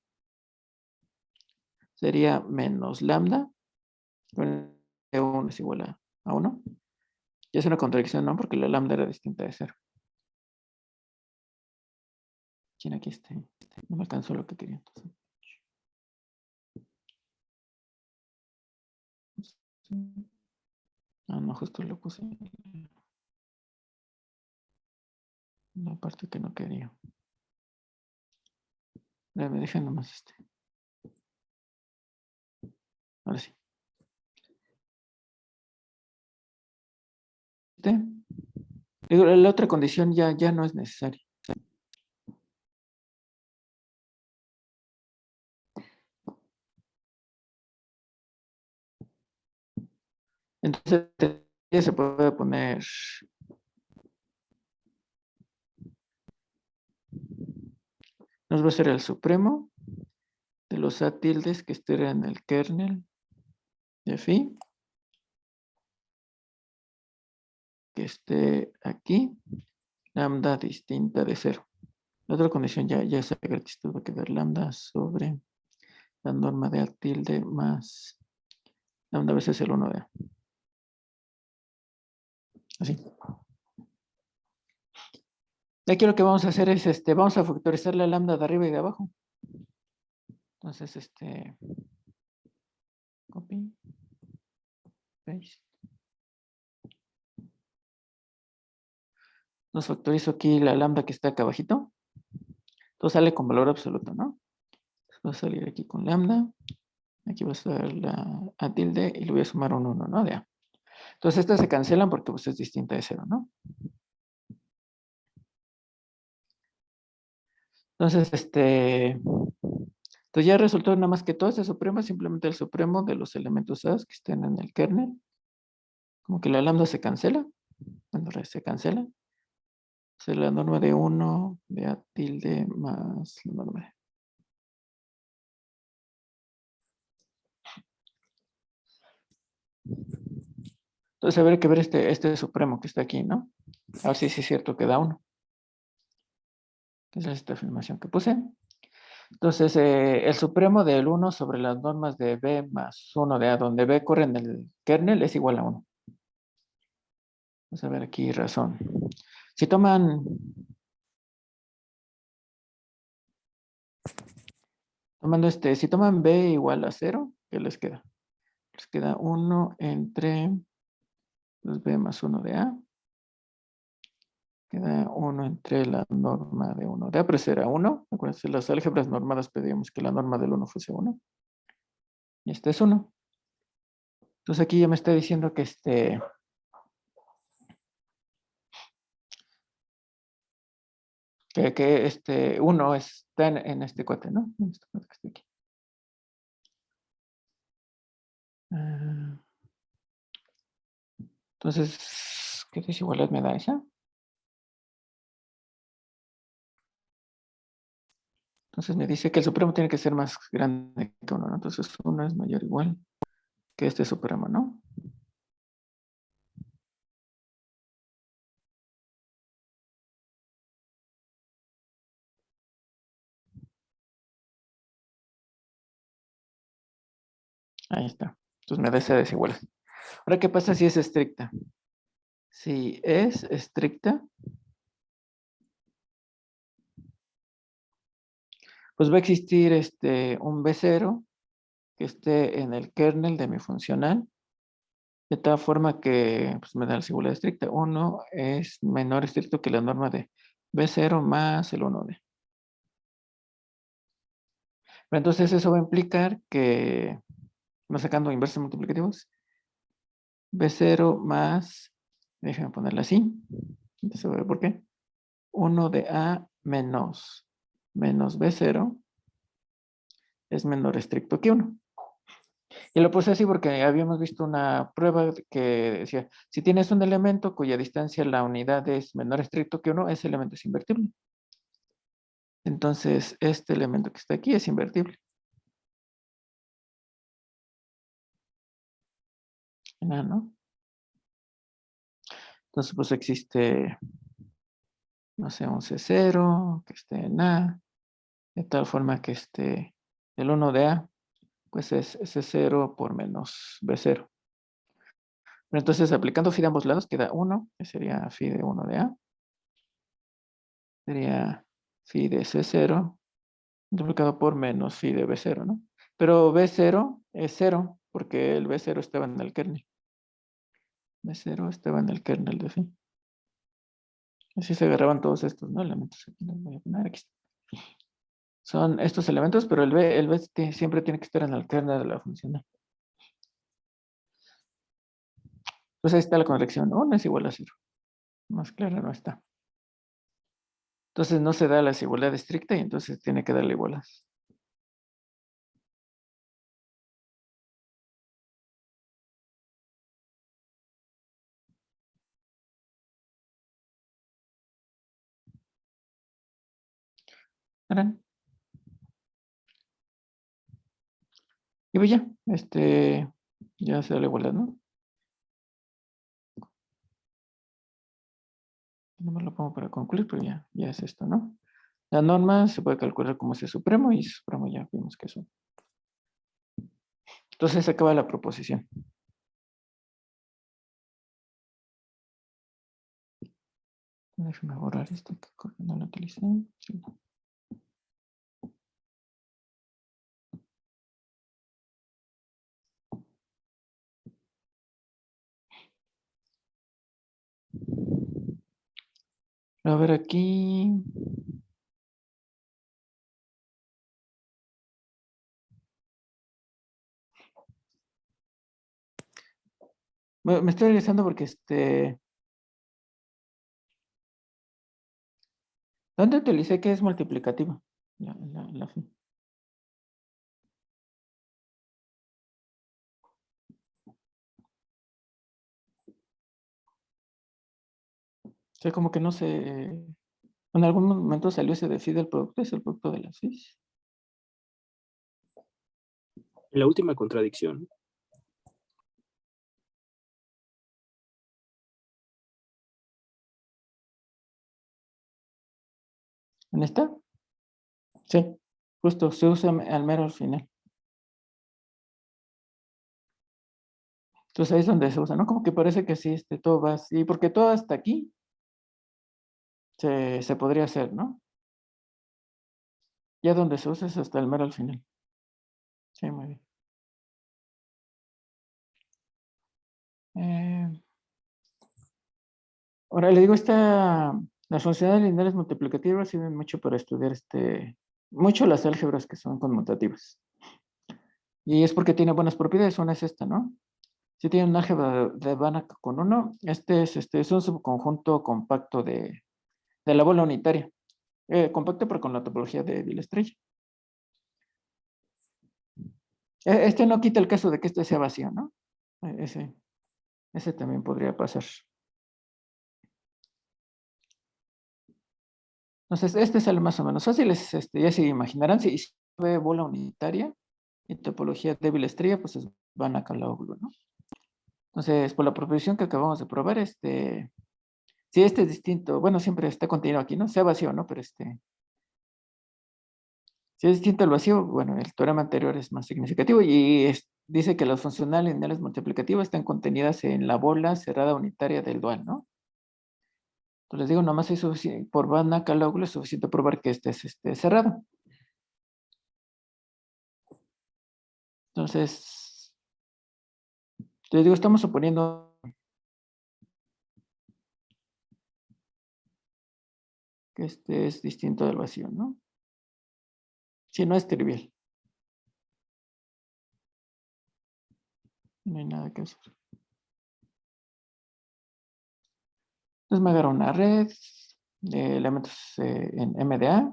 sería menos lambda. Bueno, 1 es igual a 1. Y es una contradicción, ¿no? Porque la lambda era distinta de 0. ¿Quién aquí no me alcanzó lo que quería. Entonces. Ah, no, justo lo puse en la parte que no quería. Me dejan nomás Ahora sí. Digo, la otra condición ya no es necesaria. Entonces, ya se puede poner nos va a ser el supremo de los A tildes que estén en el kernel de phi, que esté aquí, lambda distinta de 0. La otra condición ya es gratis, va a quedar lambda sobre la norma de A tilde más lambda veces el 1 de A. Así. Aquí lo que vamos a hacer es, vamos a factorizar la lambda de arriba y de abajo. Entonces, copy, paste. Nos factorizo aquí la lambda que está acá abajito. Entonces sale con valor absoluto, ¿no? Va a salir aquí con lambda. Aquí va a estar la A tilde y le voy a sumar un 1, ¿no? De A. Entonces estas se cancelan porque pues, es distinta de 0, ¿no? Entonces, entonces ya resultó nada más que todo ese supremo es simplemente el supremo de los elementos A que estén en el kernel. Como que la lambda se cancela. Bueno, se cancela. Es la norma de 1 de A tilde más la norma de. Entonces habría que ver este supremo que está aquí, ¿no? A ver si sí es cierto que da 1. Esa es esta afirmación que puse. Entonces, el supremo del 1 sobre las normas de B más 1 de A, donde B corre en el kernel, es igual a 1. Vamos a ver aquí razón. Si toman si toman B igual a 0, ¿qué les queda? Les queda 1 entre los B más 1 de A. Queda 1 entre la norma de 1 de A, pero ese era 1. Acuérdense, las álgebras normadas pedíamos que la norma del 1 fuese 1. Y este es 1. Entonces aquí ya me está diciendo que que 1 está en este cuate, ¿no? En este cuate que está aquí. Entonces, ¿qué desigualdad me da esa? Entonces me dice que el supremo tiene que ser más grande que 1, ¿no? Entonces 1 es mayor o igual que este supremo, ¿no? Ahí está. Entonces me da esa desigualdad. Ahora, ¿qué pasa si es estricta? Si es estricta, pues va a existir un B0 que esté en el kernel de mi funcional, de tal forma que pues, me da la desigualdad estricta. 1 es menor estricto que la norma de B0 más el 1D. Pero entonces eso va a implicar que, no sacando inversos multiplicativos, B0 más, déjenme ponerla así, entonces a ver por qué. 1 de A menos B0 es menor estricto que 1. Y lo puse así porque habíamos visto una prueba que decía, si tienes un elemento cuya distancia la unidad es menor estricto que 1, ese elemento es invertible. Entonces, este elemento que está aquí es invertible. ¿No? Entonces, pues existe, no sé, un C0 que esté en A, de tal forma que el 1 de A, pues es C0 por menos B0. Pero entonces, aplicando phi de ambos lados, queda 1, que sería phi de 1 de A. Sería phi de C0 multiplicado por menos phi de B0, ¿no? Pero B0 es 0, porque el B0 estaba en el kernel. B0 estaba en el kernel de phi. Así se agarraban todos estos, ¿no? Elementos. Aquí los voy a poner aquí. Son estos elementos, pero el B siempre tiene que estar en el kernel de la función. Entonces ahí está la corrección. 1 es igual a 0. Más clara no está. Entonces no se da la desigualdad estricta y entonces tiene que darle igualdad. ¿Verán? Y pues ya, ya se da la igualdad, ¿no? No me lo pongo para concluir, pero ya es esto, ¿no? La norma se puede calcular como C supremo y C supremo ya vimos que eso. Entonces se acaba la proposición. Déjame borrar esto que no lo utilicé. Sí, no. A ver aquí. Me estoy regresando porque ¿dónde utilicé que es multiplicativa? La fin. O sea, como que no sé. En algún momento salió ese de phi del producto, es el producto de las phi. En la última contradicción. ¿En esta? Sí, justo, se usa al mero al final. Entonces ahí es donde se usa, ¿no? Como que parece que sí, todo va así, porque todo hasta aquí se podría hacer, ¿no? Ya donde se usa es hasta el mero al final. Sí, muy bien. Ahora le digo, las funciones lineales multiplicativas sirven mucho para estudiar mucho las álgebras que son conmutativas. Y es porque tiene buenas propiedades, una es esta, ¿no? Si tiene un álgebra de Banach con 1, es un subconjunto compacto de la bola unitaria. Compacto pero con la topología de Dirichlet. Este no quita el caso de que este sea vacío, ¿no? Ese también podría pasar. Entonces, este sale más o menos fácil. Ya se imaginarán, si ve bola unitaria y topología débil estrella, pues van a Caloglu, ¿no? Entonces, por la proposición que acabamos de probar, si este es distinto, bueno, siempre está contenido aquí, ¿no? Sea vacío, ¿no? Pero si es distinto al vacío, bueno, el teorema anterior es más significativo y dice que las funcionales lineales multiplicativas están contenidas en la bola cerrada unitaria del dual, ¿no? Entonces les digo, nomás es suficiente, por Van Caloglu es suficiente probar que este es cerrado. Entonces, les digo, estamos suponiendo que este es distinto del vacío, ¿no? Si no es trivial. No hay nada que hacer. Entonces me agarro una red de elementos en MDA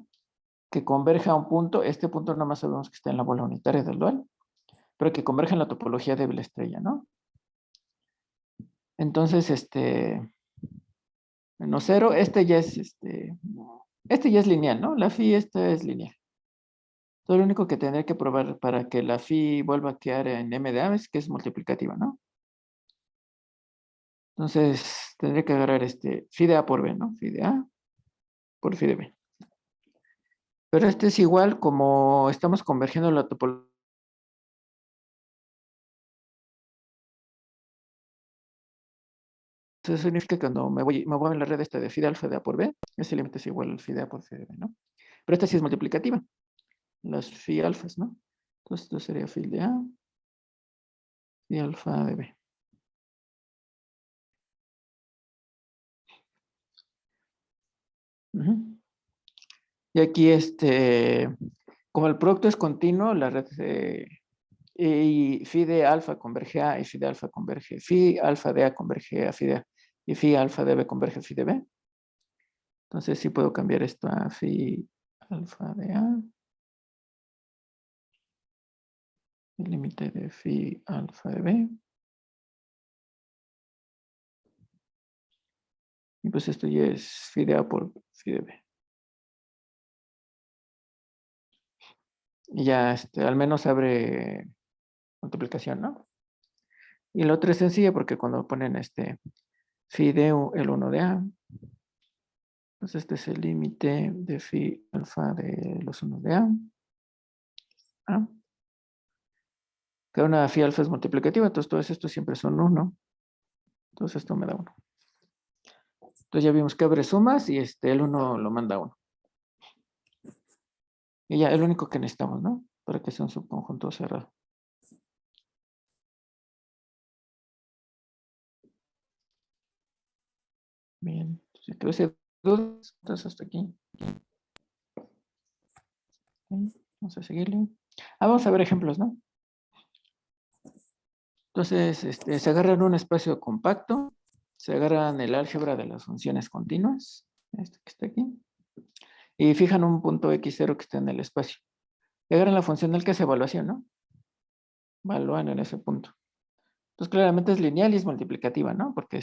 que converja a un punto. Este punto nomás sabemos que está en la bola unitaria del dual, pero que converge en la topología de la estrella, ¿no? Entonces, menos cero, este ya es lineal, ¿no? La phi esta es lineal. Todo lo único que tendría que probar para que la phi vuelva a quedar en MDA es que es multiplicativa, ¿no? Entonces, tendría que agarrar phi de A por B, ¿no? Phi de A por phi de B. Pero este es igual como estamos convergiendo la topología. Eso significa que cuando me voy en la red de phi de alfa de A por B, ese límite es igual al phi de A por phi de B, ¿no? Pero esta sí es multiplicativa, las phi alfas, ¿no? Entonces, esto sería phi de A y alfa de B. Uh-huh. Y aquí, como el producto es continuo, la red y phi de alfa converge a y phi de alfa converge, phi alfa de A converge a phi de A y phi alfa de B converge a phi de B. Entonces sí puedo cambiar esto a phi alfa de A. El límite de phi alfa de B. Y pues esto ya es phi de A por phi de B. Y ya al menos abre multiplicación, ¿no? Y la otra es sencilla porque cuando ponen phi de el 1 de A, pues este es el límite de phi alfa de los 1 de A. Cada una phi alfa es multiplicativa, entonces todos estos siempre son 1. Entonces esto me da 1. Entonces ya vimos que abre sumas y el 1 lo manda a 1. Y ya es lo único que necesitamos, ¿no? Para que sea un subconjunto cerrado. Bien, si creo que dudas, entonces hasta aquí. Vamos a seguirle. Vamos a ver ejemplos, ¿no? Entonces, se agarran un espacio compacto, se agarran el álgebra de las funciones continuas, este que está aquí, y fijan un punto x0 que está en el espacio. Y agarran la función del que es evaluación, ¿no? Evalúan en ese punto. Entonces, claramente es lineal y es multiplicativa, ¿no? Porque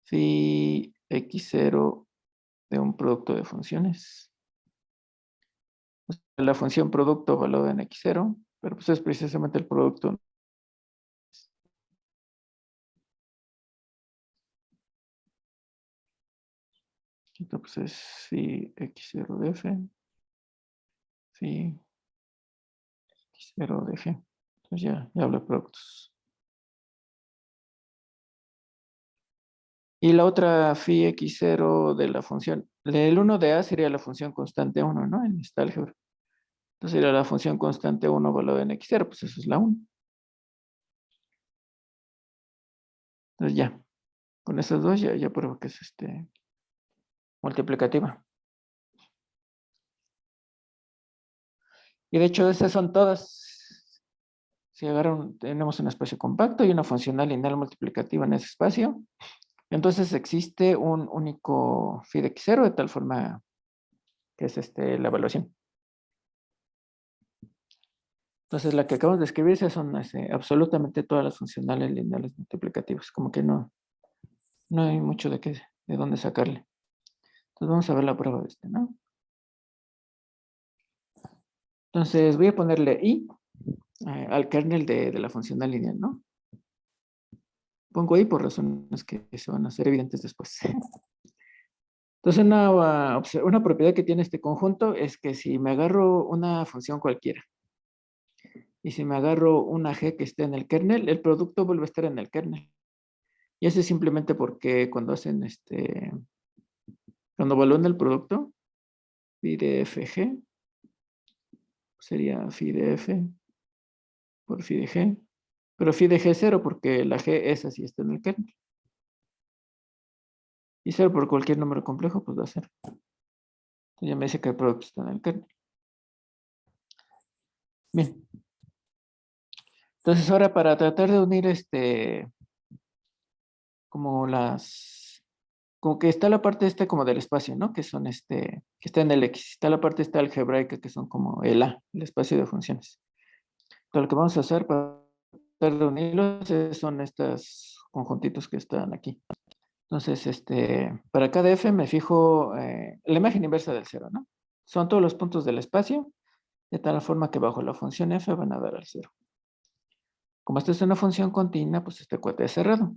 phi x0 de un producto de funciones. La función producto evaluada en x0, pero pues es precisamente el producto. Entonces es phi x0 de f, phi x0 de g. Entonces ya hablo de productos. Y la otra phi x0 de la función, el 1 de a sería la función constante 1, ¿no? En esta álgebra. Entonces sería la función constante 1 evaluada en x0, pues eso es la 1. Entonces ya, con esos dos ya pruebo que es multiplicativa. Y de hecho esas son todas. Si tenemos un espacio compacto y una funcional lineal multiplicativa en ese espacio, entonces existe un único phi de x0 de tal forma que es la evaluación. Entonces la que acabamos de escribir son absolutamente todas las funcionales lineales multiplicativas, como que no hay mucho de dónde sacarle. Entonces vamos a ver la prueba de ¿no? Entonces voy a ponerle i al kernel de la funcional lineal, ¿no? Pongo i por razones que se van a hacer evidentes después. Entonces una propiedad que tiene este conjunto es que si me agarro una función cualquiera y si me agarro una g que esté en el kernel, el producto vuelve a estar en el kernel. Y eso es simplemente porque cuando hacen cuando evalúan el producto, phi de fg sería phi de f por phi de g, pero phi de g 0 porque la g esa sí está en el kernel. Y 0 por cualquier número complejo, pues va a ser. Entonces ya me dice que el producto está en el kernel. Bien. Entonces ahora para tratar de unir como que está la parte como del espacio, ¿no? Que son que está en el X. Está la parte algebraica que son como el A, el espacio de funciones. Entonces lo que vamos a hacer para tratar de unirlos son estos conjuntitos que están aquí. Entonces, para cada f me fijo la imagen inversa del 0, ¿no? Son todos los puntos del espacio, de tal forma que bajo la función f van a dar al 0. Como esta es una función continua, pues este cuate es cerrado.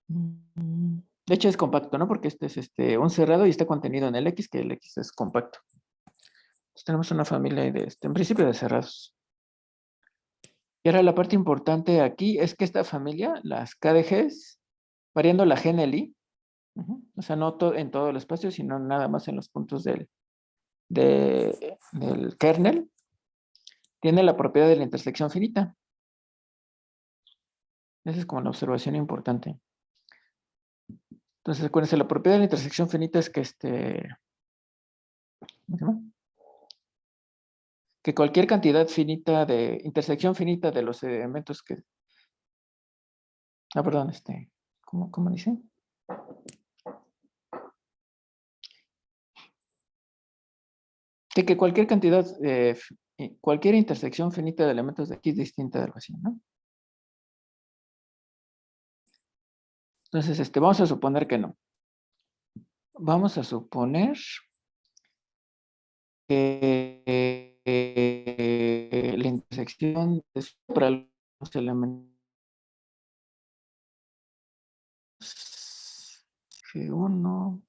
De hecho es compacto, ¿no? Porque este es un cerrado y está contenido en el X, que el X es compacto. Entonces tenemos una familia en principio de cerrados. Y ahora la parte importante aquí es que esta familia, las KDGs, variando la G en el I, o sea, no en todo el espacio, sino nada más en los puntos del kernel, tiene la propiedad de la intersección finita. Esa es como la observación importante. Entonces, acuérdense, la propiedad de la intersección finita es que ¿cómo se llama? Que cualquier cantidad finita de intersección finita de los elementos que... perdón, ¿cómo dice? Que cualquier cantidad, cualquier intersección finita de elementos de X es distinta del vacío, ¿no? Entonces, vamos a suponer que no. Vamos a suponer la intersección para los elementos G1,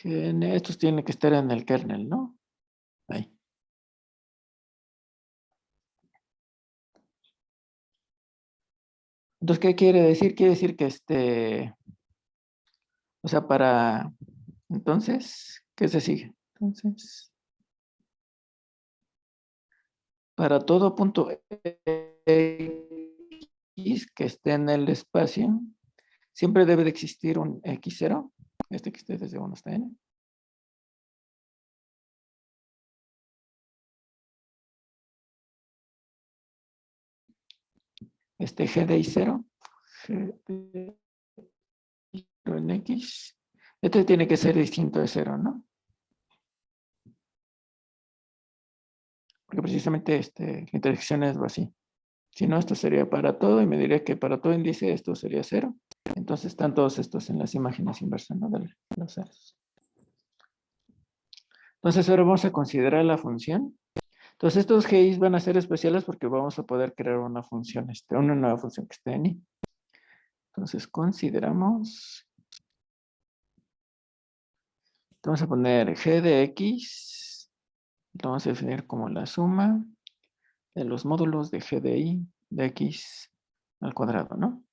Gn, estos tienen que estar en el kernel, ¿no? Ahí. Entonces, ¿qué quiere decir? Quiere decir que o sea, entonces, ¿qué se sigue? Entonces, para todo punto X que esté en el espacio, siempre debe de existir un X0, que esté desde 1 hasta N. G de I0, G de I0 en X. Este tiene que ser distinto de 0, ¿no? Porque precisamente la intersección es así. Si no, esto sería para todo y me diría que para todo índice esto sería 0. Entonces están todos estos en las imágenes inversas, ¿no? De los ceros. Entonces ahora vamos a considerar la función. Entonces estos GIs van a ser especiales porque vamos a poder crear una función, una nueva función que esté en I. Entonces consideramos, vamos a poner G de X, lo vamos a definir como la suma de los módulos de G de I de X al cuadrado, ¿no?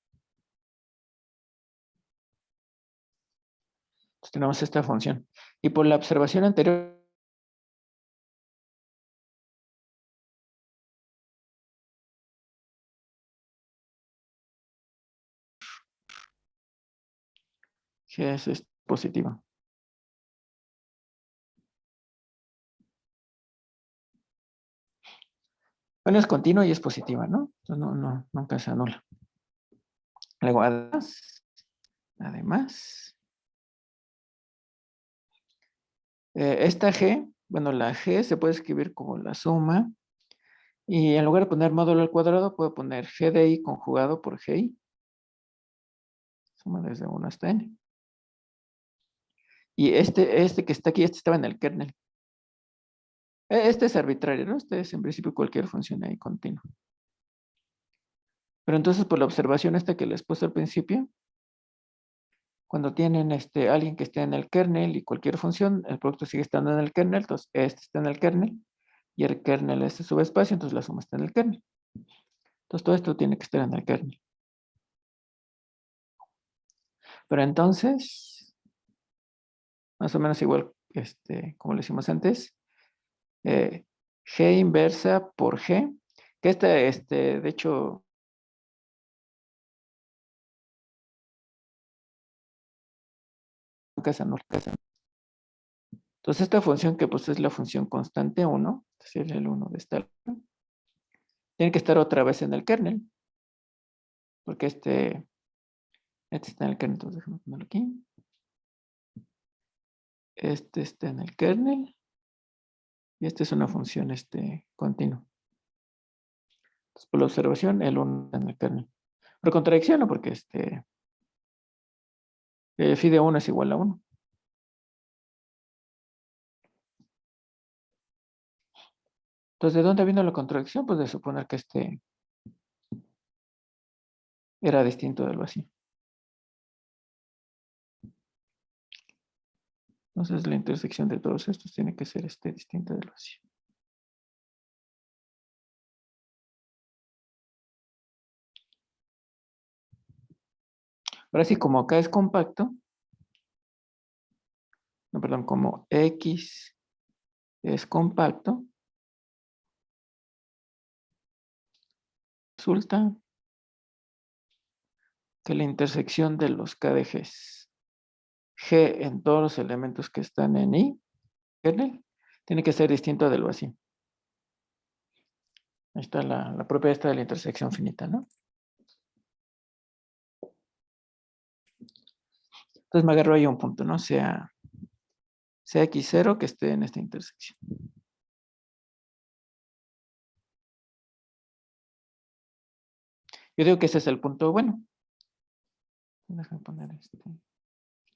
Entonces tenemos esta función. Y por la observación anterior, G es positiva. Bueno, es continua y es positiva, ¿no? Entonces nunca se anula. Luego, además, esta G, bueno, la G se puede escribir como la suma, y en lugar de poner módulo al cuadrado, puedo poner G de I conjugado por GI. Suma desde 1 hasta N. Y este que está aquí, este estaba en el kernel. Este es arbitrario, ¿no? Este es en principio cualquier función ahí continua. Pero entonces, por la observación esta que les puse al principio, cuando tienen alguien que esté en el kernel y cualquier función, el producto sigue estando en el kernel, entonces este está en el kernel y el kernel es el subespacio, entonces la suma está en el kernel. Entonces todo esto tiene que estar en el kernel. Pero entonces, más o menos igual, como le hicimos antes, G inversa por G, que de hecho, nunca se anula. Entonces esta función que pues es la función constante 1, es decir, el 1 de esta, tiene que estar otra vez en el kernel, porque este está en el kernel, entonces déjame ponerlo aquí. Este está en el kernel, y esta es una función continua. Entonces, por la observación, el 1 está en el kernel. Pero contradicción, ¿no? Porque phi de 1 es igual a 1. Entonces, ¿de dónde vino la contradicción? Pues de suponer que era distinto del vacío. Entonces, la intersección de todos estos tiene que ser distinta del vacío. Ahora sí, como acá es compacto, no, perdón, como X es compacto, resulta que la intersección de los KDGs G en todos los elementos que están en I, kernel, tiene que ser distinto del vacío. Ahí está la propiedad esta de la intersección finita, ¿no? Entonces me agarro ahí un punto, ¿no? Sea X0 que esté en esta intersección. Yo digo que ese es el punto bueno. Déjame poner este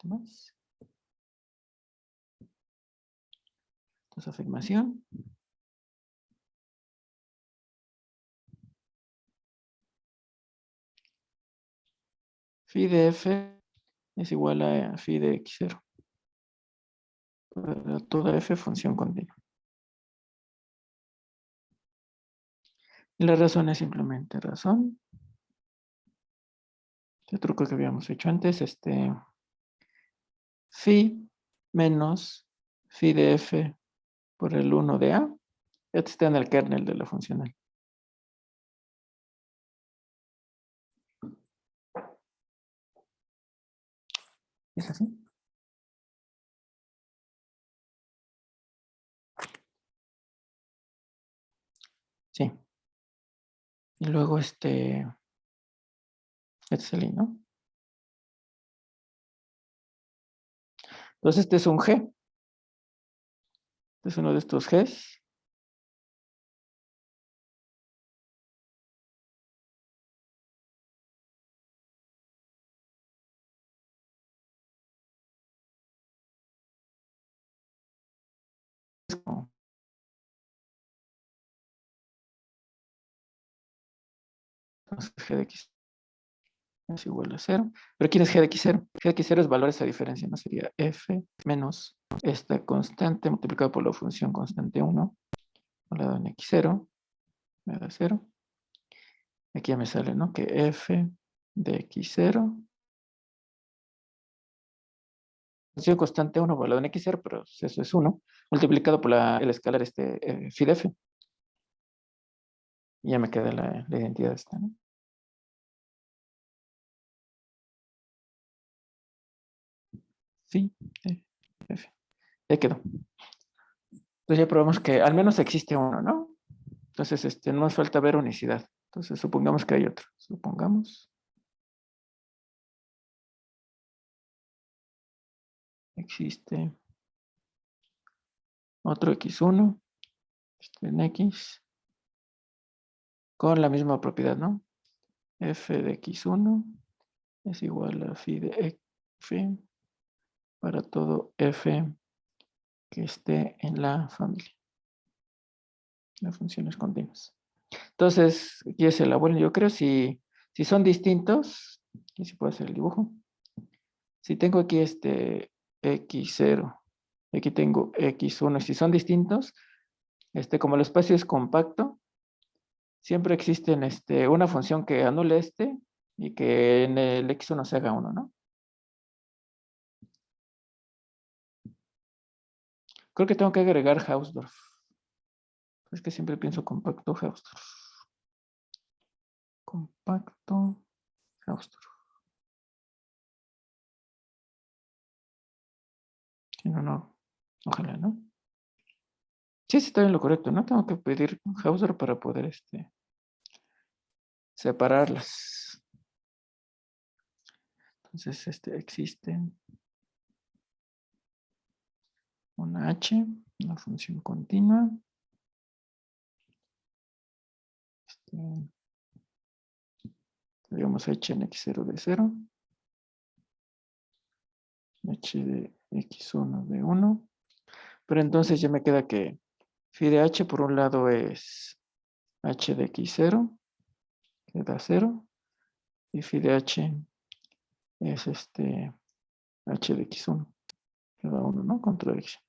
más. Entonces, afirmación. Phi de f es igual a phi de x0. Para toda f función continua. Y la razón es simplemente razón. Este truco que habíamos hecho antes, phi menos phi de f por el 1 de a. Este está en el kernel de la funcional. ¿Es así? Sí. Y luego este es el i, ¿no? Entonces este es un g. Este es uno de estos g's. Entonces g de x es igual a 0. Pero ¿quién es g de x0? G de x0 es valor de esa diferencia, ¿no? Sería f menos esta constante multiplicado por la función constante 1, lado en x0, me da 0. Aquí ya me sale, ¿no? Que f de x0, función constante 1 valorado en x0, pero eso es 1, multiplicado por el escalar phi de f. Y ya me queda la identidad esta, ¿no? Phi de f. Ya quedó. Entonces ya probamos que al menos existe uno, ¿no? Entonces, no nos falta ver unicidad. Entonces, supongamos que hay otro. Supongamos. Existe otro x1 en x con la misma propiedad, ¿no? F de x1 es igual a phi de f para todo f que esté en la familia. Las funciones continuas. Entonces, aquí es el abuelo. Yo creo si son distintos, aquí se puede hacer el dibujo. Si tengo aquí x0, aquí tengo x1, si son distintos, como el espacio es compacto, siempre existen una función que anule y que en el x1 se haga 1, ¿no? Creo que tengo que agregar Hausdorff. Es que siempre pienso compacto Hausdorff. Compacto Hausdorff. Si no, no. Ojalá, ¿no? Sí, está bien lo correcto, ¿no? Tengo que pedir Hausdorff para poder separarlas. Entonces, existe una h, una función continua. Digamos h en x0 de 0. H de x1 de 1. Pero entonces ya me queda que phi de h por un lado es h de x0, que da 0. Y phi de h es h de x1, que da 1, ¿no? Contradicción.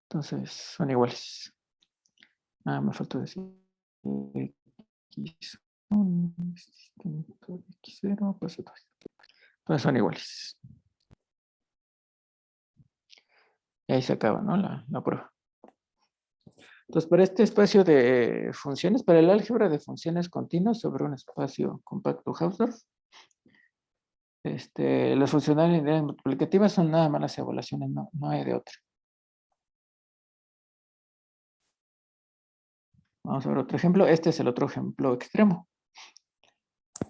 Entonces son iguales. Me faltó decir x1 es distinto de x0, pues entonces son iguales. Y ahí se acaba, ¿no? La prueba. Entonces, para este espacio de funciones, para el álgebra de funciones continuas sobre un espacio compacto Hausdorff, las funcionales lineales multiplicativas son nada más las evaluaciones, no hay de otra. Vamos a ver otro ejemplo. Este es el otro ejemplo extremo.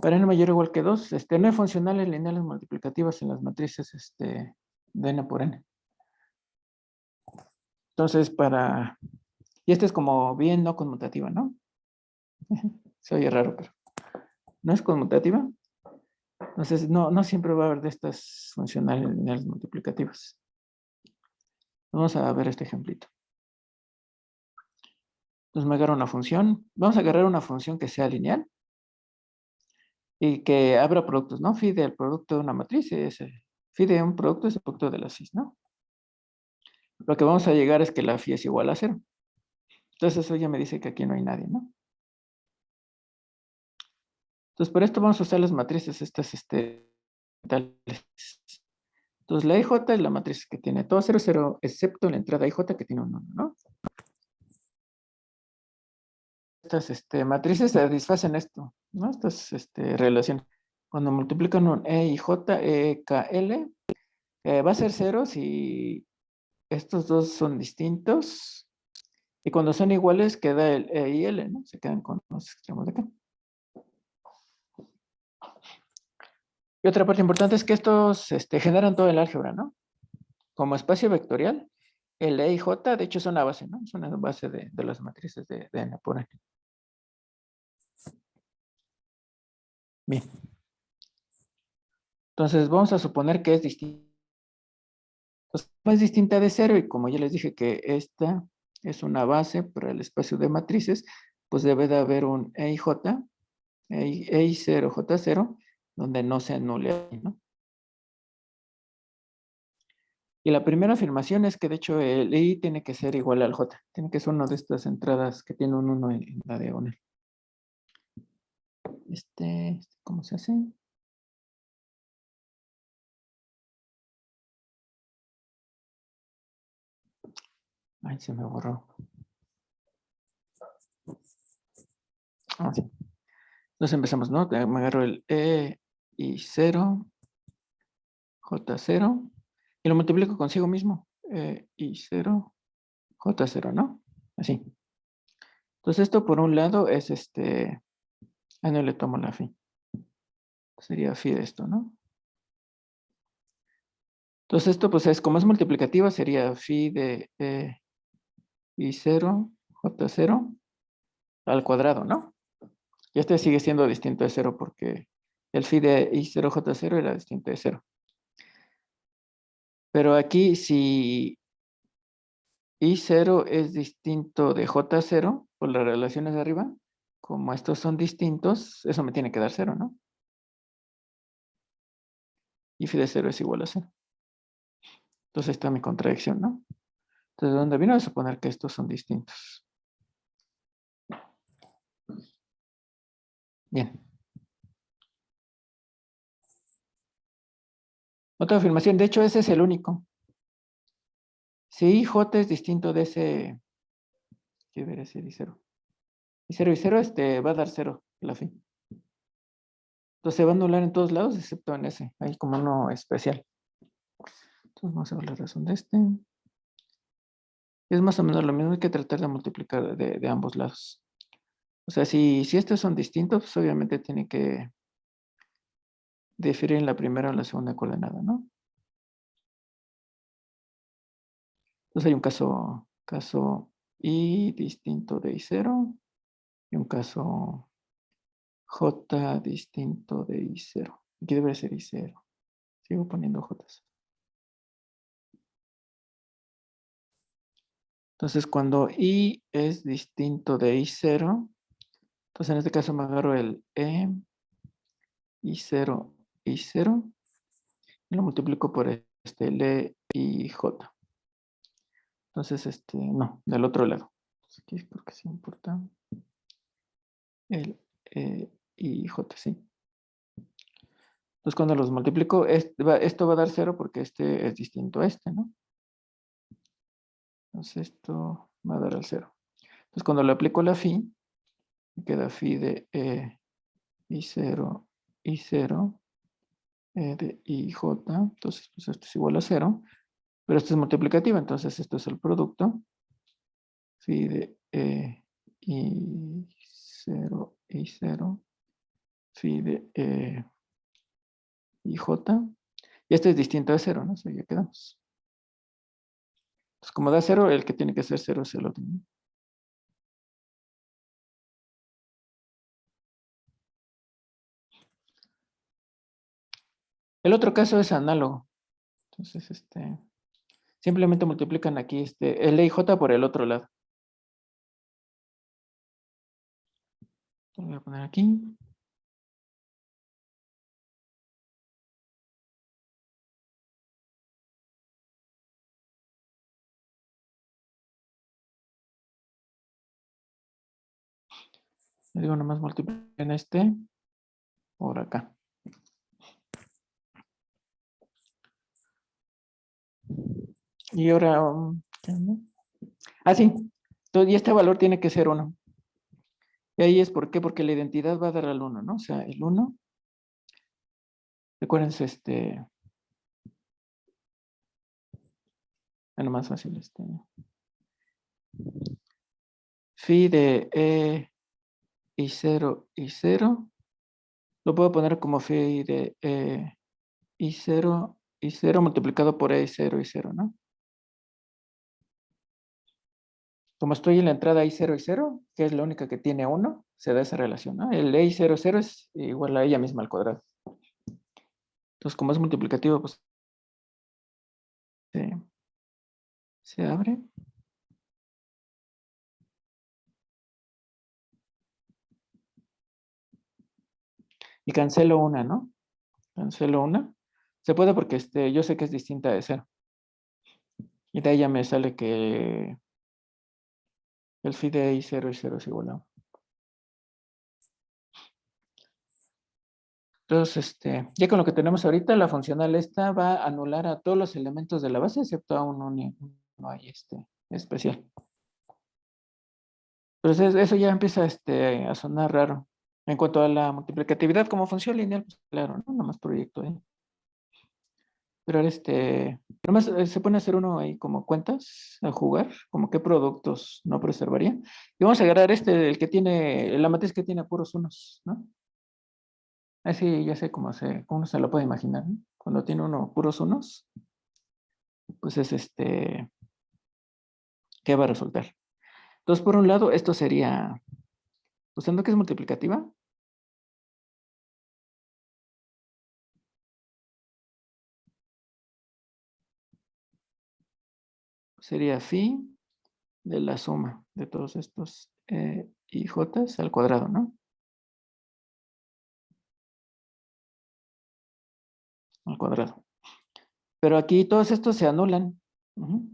Para n mayor o igual que 2, no hay funcionales lineales multiplicativas en las matrices de n por n. Entonces, y es como bien no conmutativa, ¿no? Se oye raro, pero no es conmutativa. Entonces, no siempre va a haber de estas funcionales lineales multiplicativas. Vamos a ver este ejemplito. Entonces me agarro una función. Vamos a agarrar una función que sea lineal y que abra productos, ¿no? Phi del producto de una matriz es phi de un producto es el producto de las phi, ¿no? Lo que vamos a llegar es que la phi es igual a 0. Entonces eso ya me dice que aquí no hay nadie, ¿no? Entonces por esto vamos a usar las matrices estas, tales. Entonces la IJ es la matriz que tiene todo 0, 0, excepto la entrada IJ que tiene un 1, ¿no? Estas matrices satisfacen esto, ¿no? Estas relaciones. Cuando multiplican un E y J, E, K, L, va a ser 0 si estos dos son distintos. Y cuando son iguales, queda el E y L, ¿no? Se quedan con los extremos de acá. Y otra parte importante es que estos generan todo el álgebra, ¿no? Como espacio vectorial, el E y J, de hecho, es una base, ¿no? Es una base de las matrices de N por N. Bien. Entonces, vamos a suponer que es distinta. Es distinta de 0 y como ya les dije que esta es una base para el espacio de matrices, pues debe de haber un E y J, E y 0, J 0, donde no se anule ahí, ¿no? Y la primera afirmación es que de hecho el I tiene que ser igual al J. Tiene que ser una de estas entradas que tiene un 1 en la diagonal. ¿Cómo se hace? Ay, se me borró. Ah, sí. Entonces empezamos, ¿no? Me agarro el E y 0, J 0, y lo multiplico consigo mismo. E y 0, J 0, ¿no? Así. Entonces esto por un lado es ah, no le tomo la phi. Sería phi de esto, ¿no? Entonces esto pues es, como es multiplicativa, sería phi de E y 0, J 0 al cuadrado, ¿no? Y este sigue siendo distinto de 0 porque el phi de I0, J0 era distinto de 0. Pero aquí si I0 es distinto de J0 por las relaciones de arriba, como estos son distintos, eso me tiene que dar 0, ¿no? Y phi de 0 es igual a 0. Entonces está mi contradicción, ¿no? Entonces, ¿de dónde vino? A suponer que estos son distintos. Bien. Otra afirmación, de hecho, ese es el único. Si IJ es distinto de ese, ¿qué debería ser I0? I0 y 0, va a dar 0 la fin. Entonces se va a anular en todos lados, excepto en ese. Hay como uno especial. Entonces vamos a ver la razón de este. Es más o menos lo mismo, hay que tratar de multiplicar de ambos lados. O sea, si estos son distintos, pues obviamente tiene que diferir en la primera o en la segunda coordenada, ¿no? Entonces hay un caso I distinto de I0 y un caso J distinto de I0. Aquí debe ser I0. Sigo poniendo J. Entonces, cuando I es distinto de I0, entonces en este caso me agarro el E, I0, I0, y lo multiplico por el E y J. Entonces, no, del otro lado. Entonces, aquí creo que sí importa. El E y J, sí. Entonces, cuando los multiplico, esto va a dar 0 porque este es distinto a este, ¿no? Entonces, esto va a dar al 0. Entonces, cuando le aplico la phi, me queda phi de E y 0 y 0 de IJ, entonces pues esto es igual a 0, pero esto es multiplicativa, entonces esto es el producto, phi de y 0 y 0, phi de IJ, y este es distinto de 0, ¿no? O sea, ya quedamos. Entonces, como da 0, el que tiene que ser 0 es el otro, ¿no? El otro caso es análogo. Entonces, Simplemente multiplican aquí L y J por el otro lado. Lo voy a poner aquí. Le digo, nomás multipliquen por acá. Y ahora, sí. Entonces, y este valor tiene que ser 1. Y ahí es por qué, porque la identidad va a dar al 1, ¿no? O sea, el 1. Recuérdense, bueno, más fácil, phi de E y 0 y 0. Lo puedo poner como phi de E y 0 y 0 multiplicado por E y 0 y 0, ¿no? Como estoy en la entrada I0 y 0, que es la única que tiene 1, se da esa relación, ¿no? El I0, 0 es igual a ella misma al cuadrado. Entonces, como es multiplicativo, pues se abre. Y cancelo una, ¿no? Cancelo una. Se puede porque yo sé que es distinta de 0. Y de ahí ya me sale que el phi de I0 y 0 es igual a 1. Entonces, ya con lo que tenemos ahorita, la funcional esta va a anular a todos los elementos de la base, excepto a uno, no hay especial. Entonces, eso ya empieza a sonar raro. En cuanto a la multiplicatividad como función lineal, pues claro, ¿no? Nomás proyecto ahí. Pero ahora nomás se pone a hacer uno ahí como cuentas, a jugar, como qué productos no preservaría. Y vamos a agarrar el que tiene, la matriz que tiene puros unos, ¿no? Así ya sé cómo uno se lo puede imaginar, ¿no? Cuando tiene uno puros unos, pues es ¿qué va a resultar? Entonces, por un lado, esto sería, usando que es multiplicativa, sería phi de la suma de todos estos i j al cuadrado, ¿no? Al cuadrado. Pero aquí todos estos se anulan. Ujú.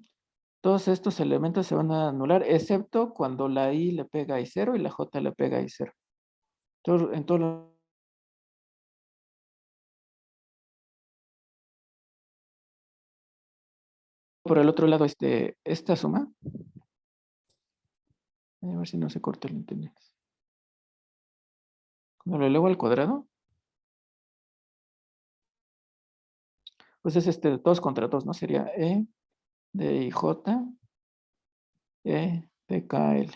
Todos estos elementos se van a anular, excepto cuando la i le pega a i0 y la j le pega a i0. En todo por el otro lado, esta suma, a ver si no se corta el internet. Cuando lo elevo al cuadrado, pues es todos contra todos, ¿no? Sería e de ij, e de kl.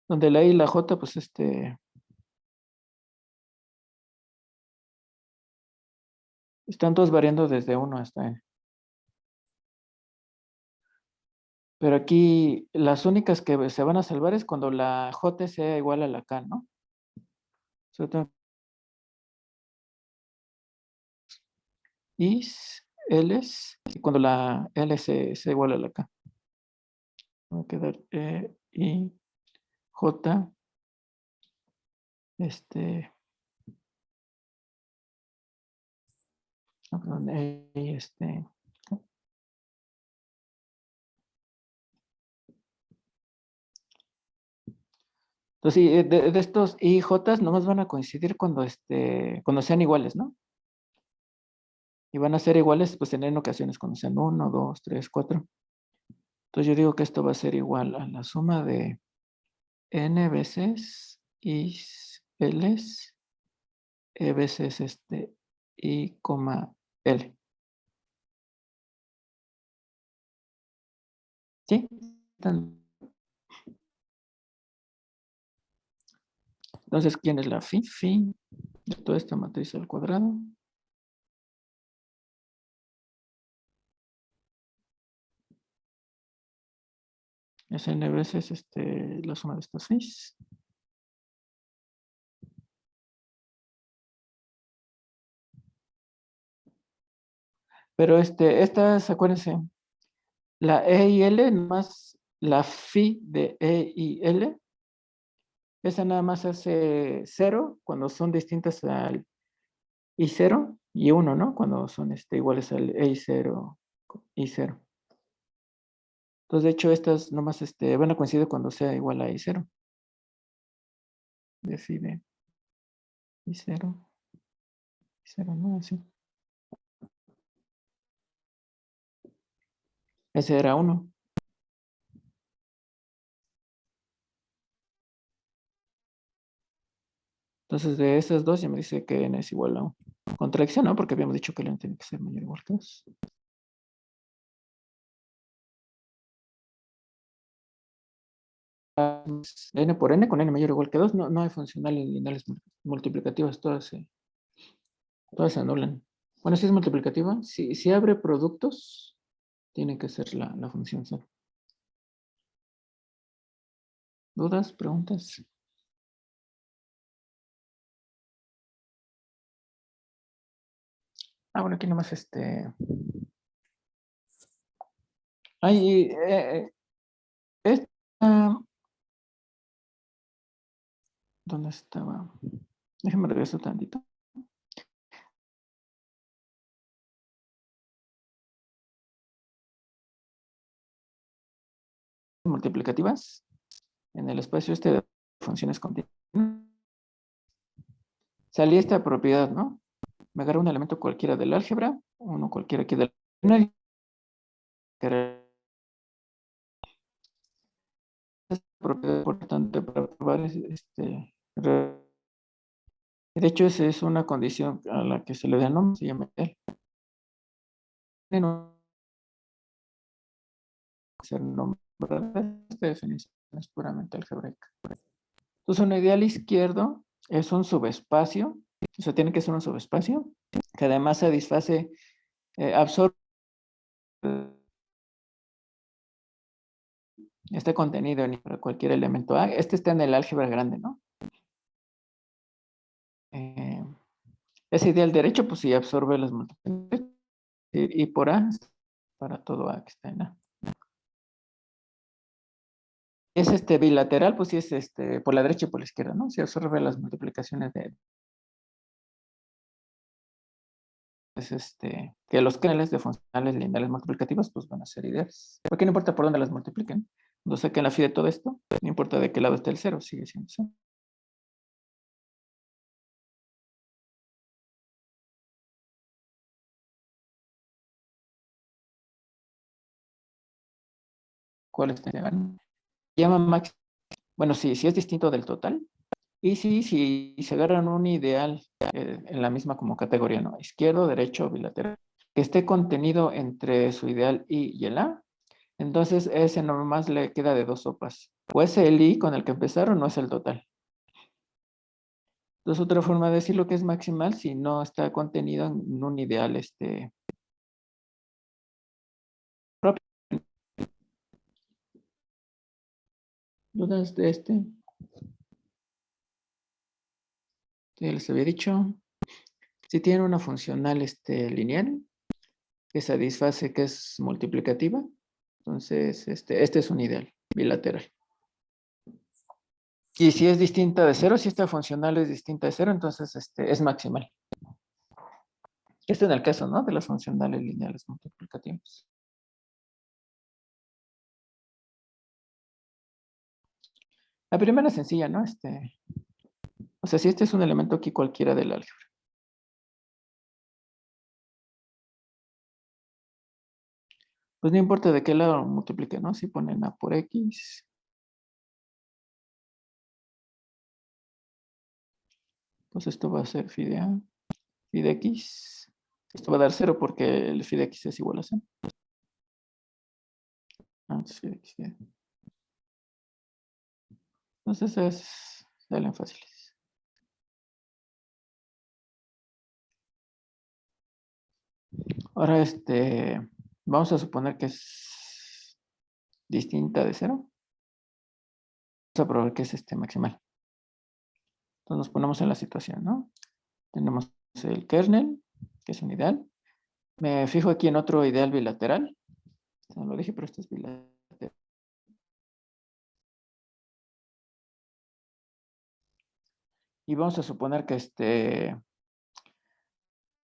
Donde la i y la j, pues están todos variando desde 1 hasta n. Pero aquí las únicas que se van a salvar es cuando la j sea igual a la k, ¿no? Sobre todo is, ls, y cuando la l sea igual a la k. Va a quedar e, i, j, perdón, entonces, sí, de estos i y j nomás van a coincidir cuando sean iguales, ¿no? Y van a ser iguales, pues en ocasiones cuando sean 1, 2, 3, 4. Entonces yo digo que esto va a ser igual a la suma de n veces is, ls, e veces i, l. ¿Sí? Entonces, ¿quién es la phi? Phi de toda esta matriz al cuadrado. Es n veces la suma de estos phis. Pero estas, acuérdense, La E y L, más la phi de E y L, esa nada más hace 0 cuando son distintas al I0 y 1, ¿no? Cuando son iguales al I0, I0. Entonces, de hecho, estas nomás van a coincidir cuando sea igual a I0. De phi de I0, I0, ¿no? Así. Ese era 1. Entonces, de esas dos ya me dice que n es igual a 1. Contradicción, ¿no? Porque habíamos dicho que n tiene que ser mayor o igual que 2. N por n con n mayor o igual que 2, no hay funcionales lineales multiplicativas, todas se anulan. Bueno, si es multiplicativa, si abre productos, tiene que ser la función cero. ¿Dudas? ¿Preguntas? Bueno, aquí nomás Ay, esta... ¿Dónde estaba? Déjame regreso tantito. Multiplicativas en el espacio de funciones continuas. Salí esta propiedad, ¿no? Me agarro un elemento cualquiera del álgebra, uno cualquiera aquí del... Esta propiedad importante para probar de hecho, esa es una condición a la que se le da nombre, se llama el. No ser nombrada, esta definición es puramente algebraica. Entonces, un ideal izquierdo es un subespacio, o sea, tiene que ser un subespacio que además satisface, absorbe este contenido en cualquier elemento A. Este está en el álgebra grande, ¿no? Ese ideal derecho, pues sí absorbe las multiplicaciones y por A para todo A que está en A. Es bilateral, pues sí es por la derecha y por la izquierda, ¿no? Si absorbe las multiplicaciones de que los canales de funcionales lineales multiplicativas pues van a ser ideales. Porque no importa por dónde las multipliquen. Cuando saquen la phi de todo esto, no importa de qué lado esté el cero, sigue siendo cero. ¿Cuál está llegando? Llama max. Bueno, sí, si es distinto del total. Y sí, si se agarran un ideal en la misma como categoría, ¿no? Izquierdo, derecho, bilateral, que esté contenido entre su ideal I y el A, entonces ese nomás le queda de dos sopas. O es el I con el que empezaron, no es el total. Entonces, otra forma de decir lo que es maximal si no está contenido en un ideal propio. ¿Dudas de este? Ya les había dicho. Si tiene una funcional lineal que satisface que es multiplicativa, entonces este es un ideal bilateral. Y si es distinta de cero, si esta funcional es distinta de cero, entonces es maximal. Este en el caso, ¿no? De las funcionales lineales multiplicativas. La primera es sencilla, ¿no? O sea, si este es un elemento aquí cualquiera del álgebra. Pues no importa de qué lado lo multiplique, ¿no? Si ponen A por X. Pues esto va a ser phi de A, phi de X. Esto va a dar 0 porque el phi de X es igual a 0. Entonces phi de X. Entonces salen fáciles. Ahora vamos a suponer que es distinta de 0. Vamos a probar que es maximal. Entonces nos ponemos en la situación, ¿no? Tenemos el kernel, que es un ideal. Me fijo aquí en otro ideal bilateral. No lo dije, pero esto es bilateral. Y vamos a suponer que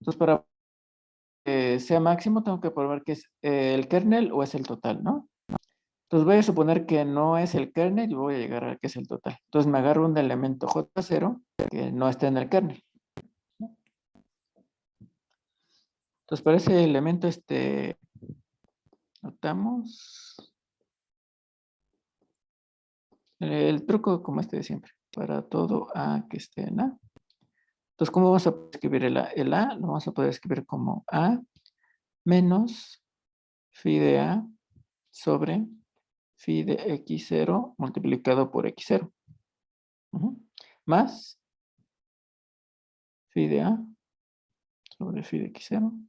entonces para que sea máximo tengo que probar que es el kernel o es el total, ¿no? Entonces voy a suponer que no es el kernel y voy a llegar a que es el total. Entonces me agarro un elemento J0 que no está en el kernel. Entonces para ese elemento notamos el truco como de siempre. Para todo A que esté en A. Entonces, ¿cómo vamos a escribir el A? El A lo vamos a poder escribir como A menos phi de A sobre phi de x0 multiplicado por x0. Más phi de A sobre phi de x0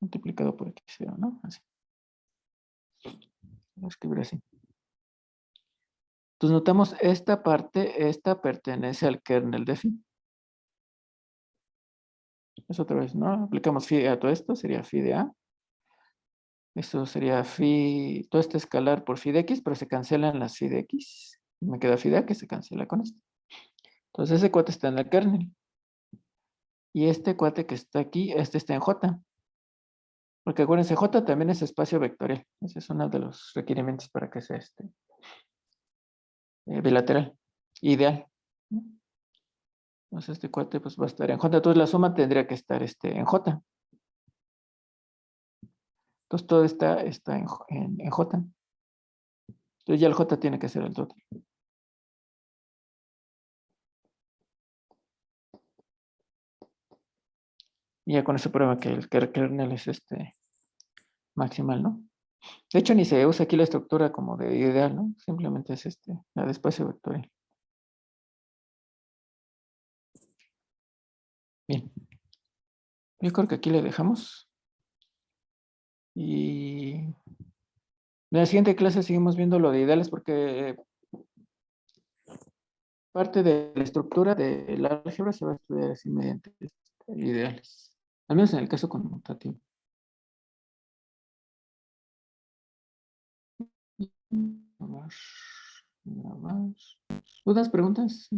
multiplicado por x0, ¿no? Así. Voy a escribir así. Entonces notamos esta parte, esta pertenece al kernel de phi. Eso otra vez, ¿no? Aplicamos phi a todo esto, sería phi de A. Eso sería phi, todo este escalar por phi de x, pero se cancelan las phi de x. Me queda phi de A que se cancela con esto. Entonces ese cuate está en el kernel. Y este cuate que está aquí, este está en J. Porque acuérdense, J también es espacio vectorial. Ese es uno de los requerimientos para que sea bilateral. Ideal. Entonces este cuate pues va a estar en J. Entonces la suma tendría que estar en J. Entonces todo está en J. Entonces ya el J tiene que ser el total. Y ya con eso prueba que el kernel es maximal, ¿no? De hecho, ni se usa aquí la estructura como de ideal, ¿no? Simplemente es la de espacio vectorial. Bien. Yo creo que aquí le dejamos. Y en la siguiente clase seguimos viendo lo de ideales porque parte de la estructura de la álgebra se va a estudiar así mediante ideales. Al menos en el caso conmutativo. Nada más. ¿Dudas, preguntas?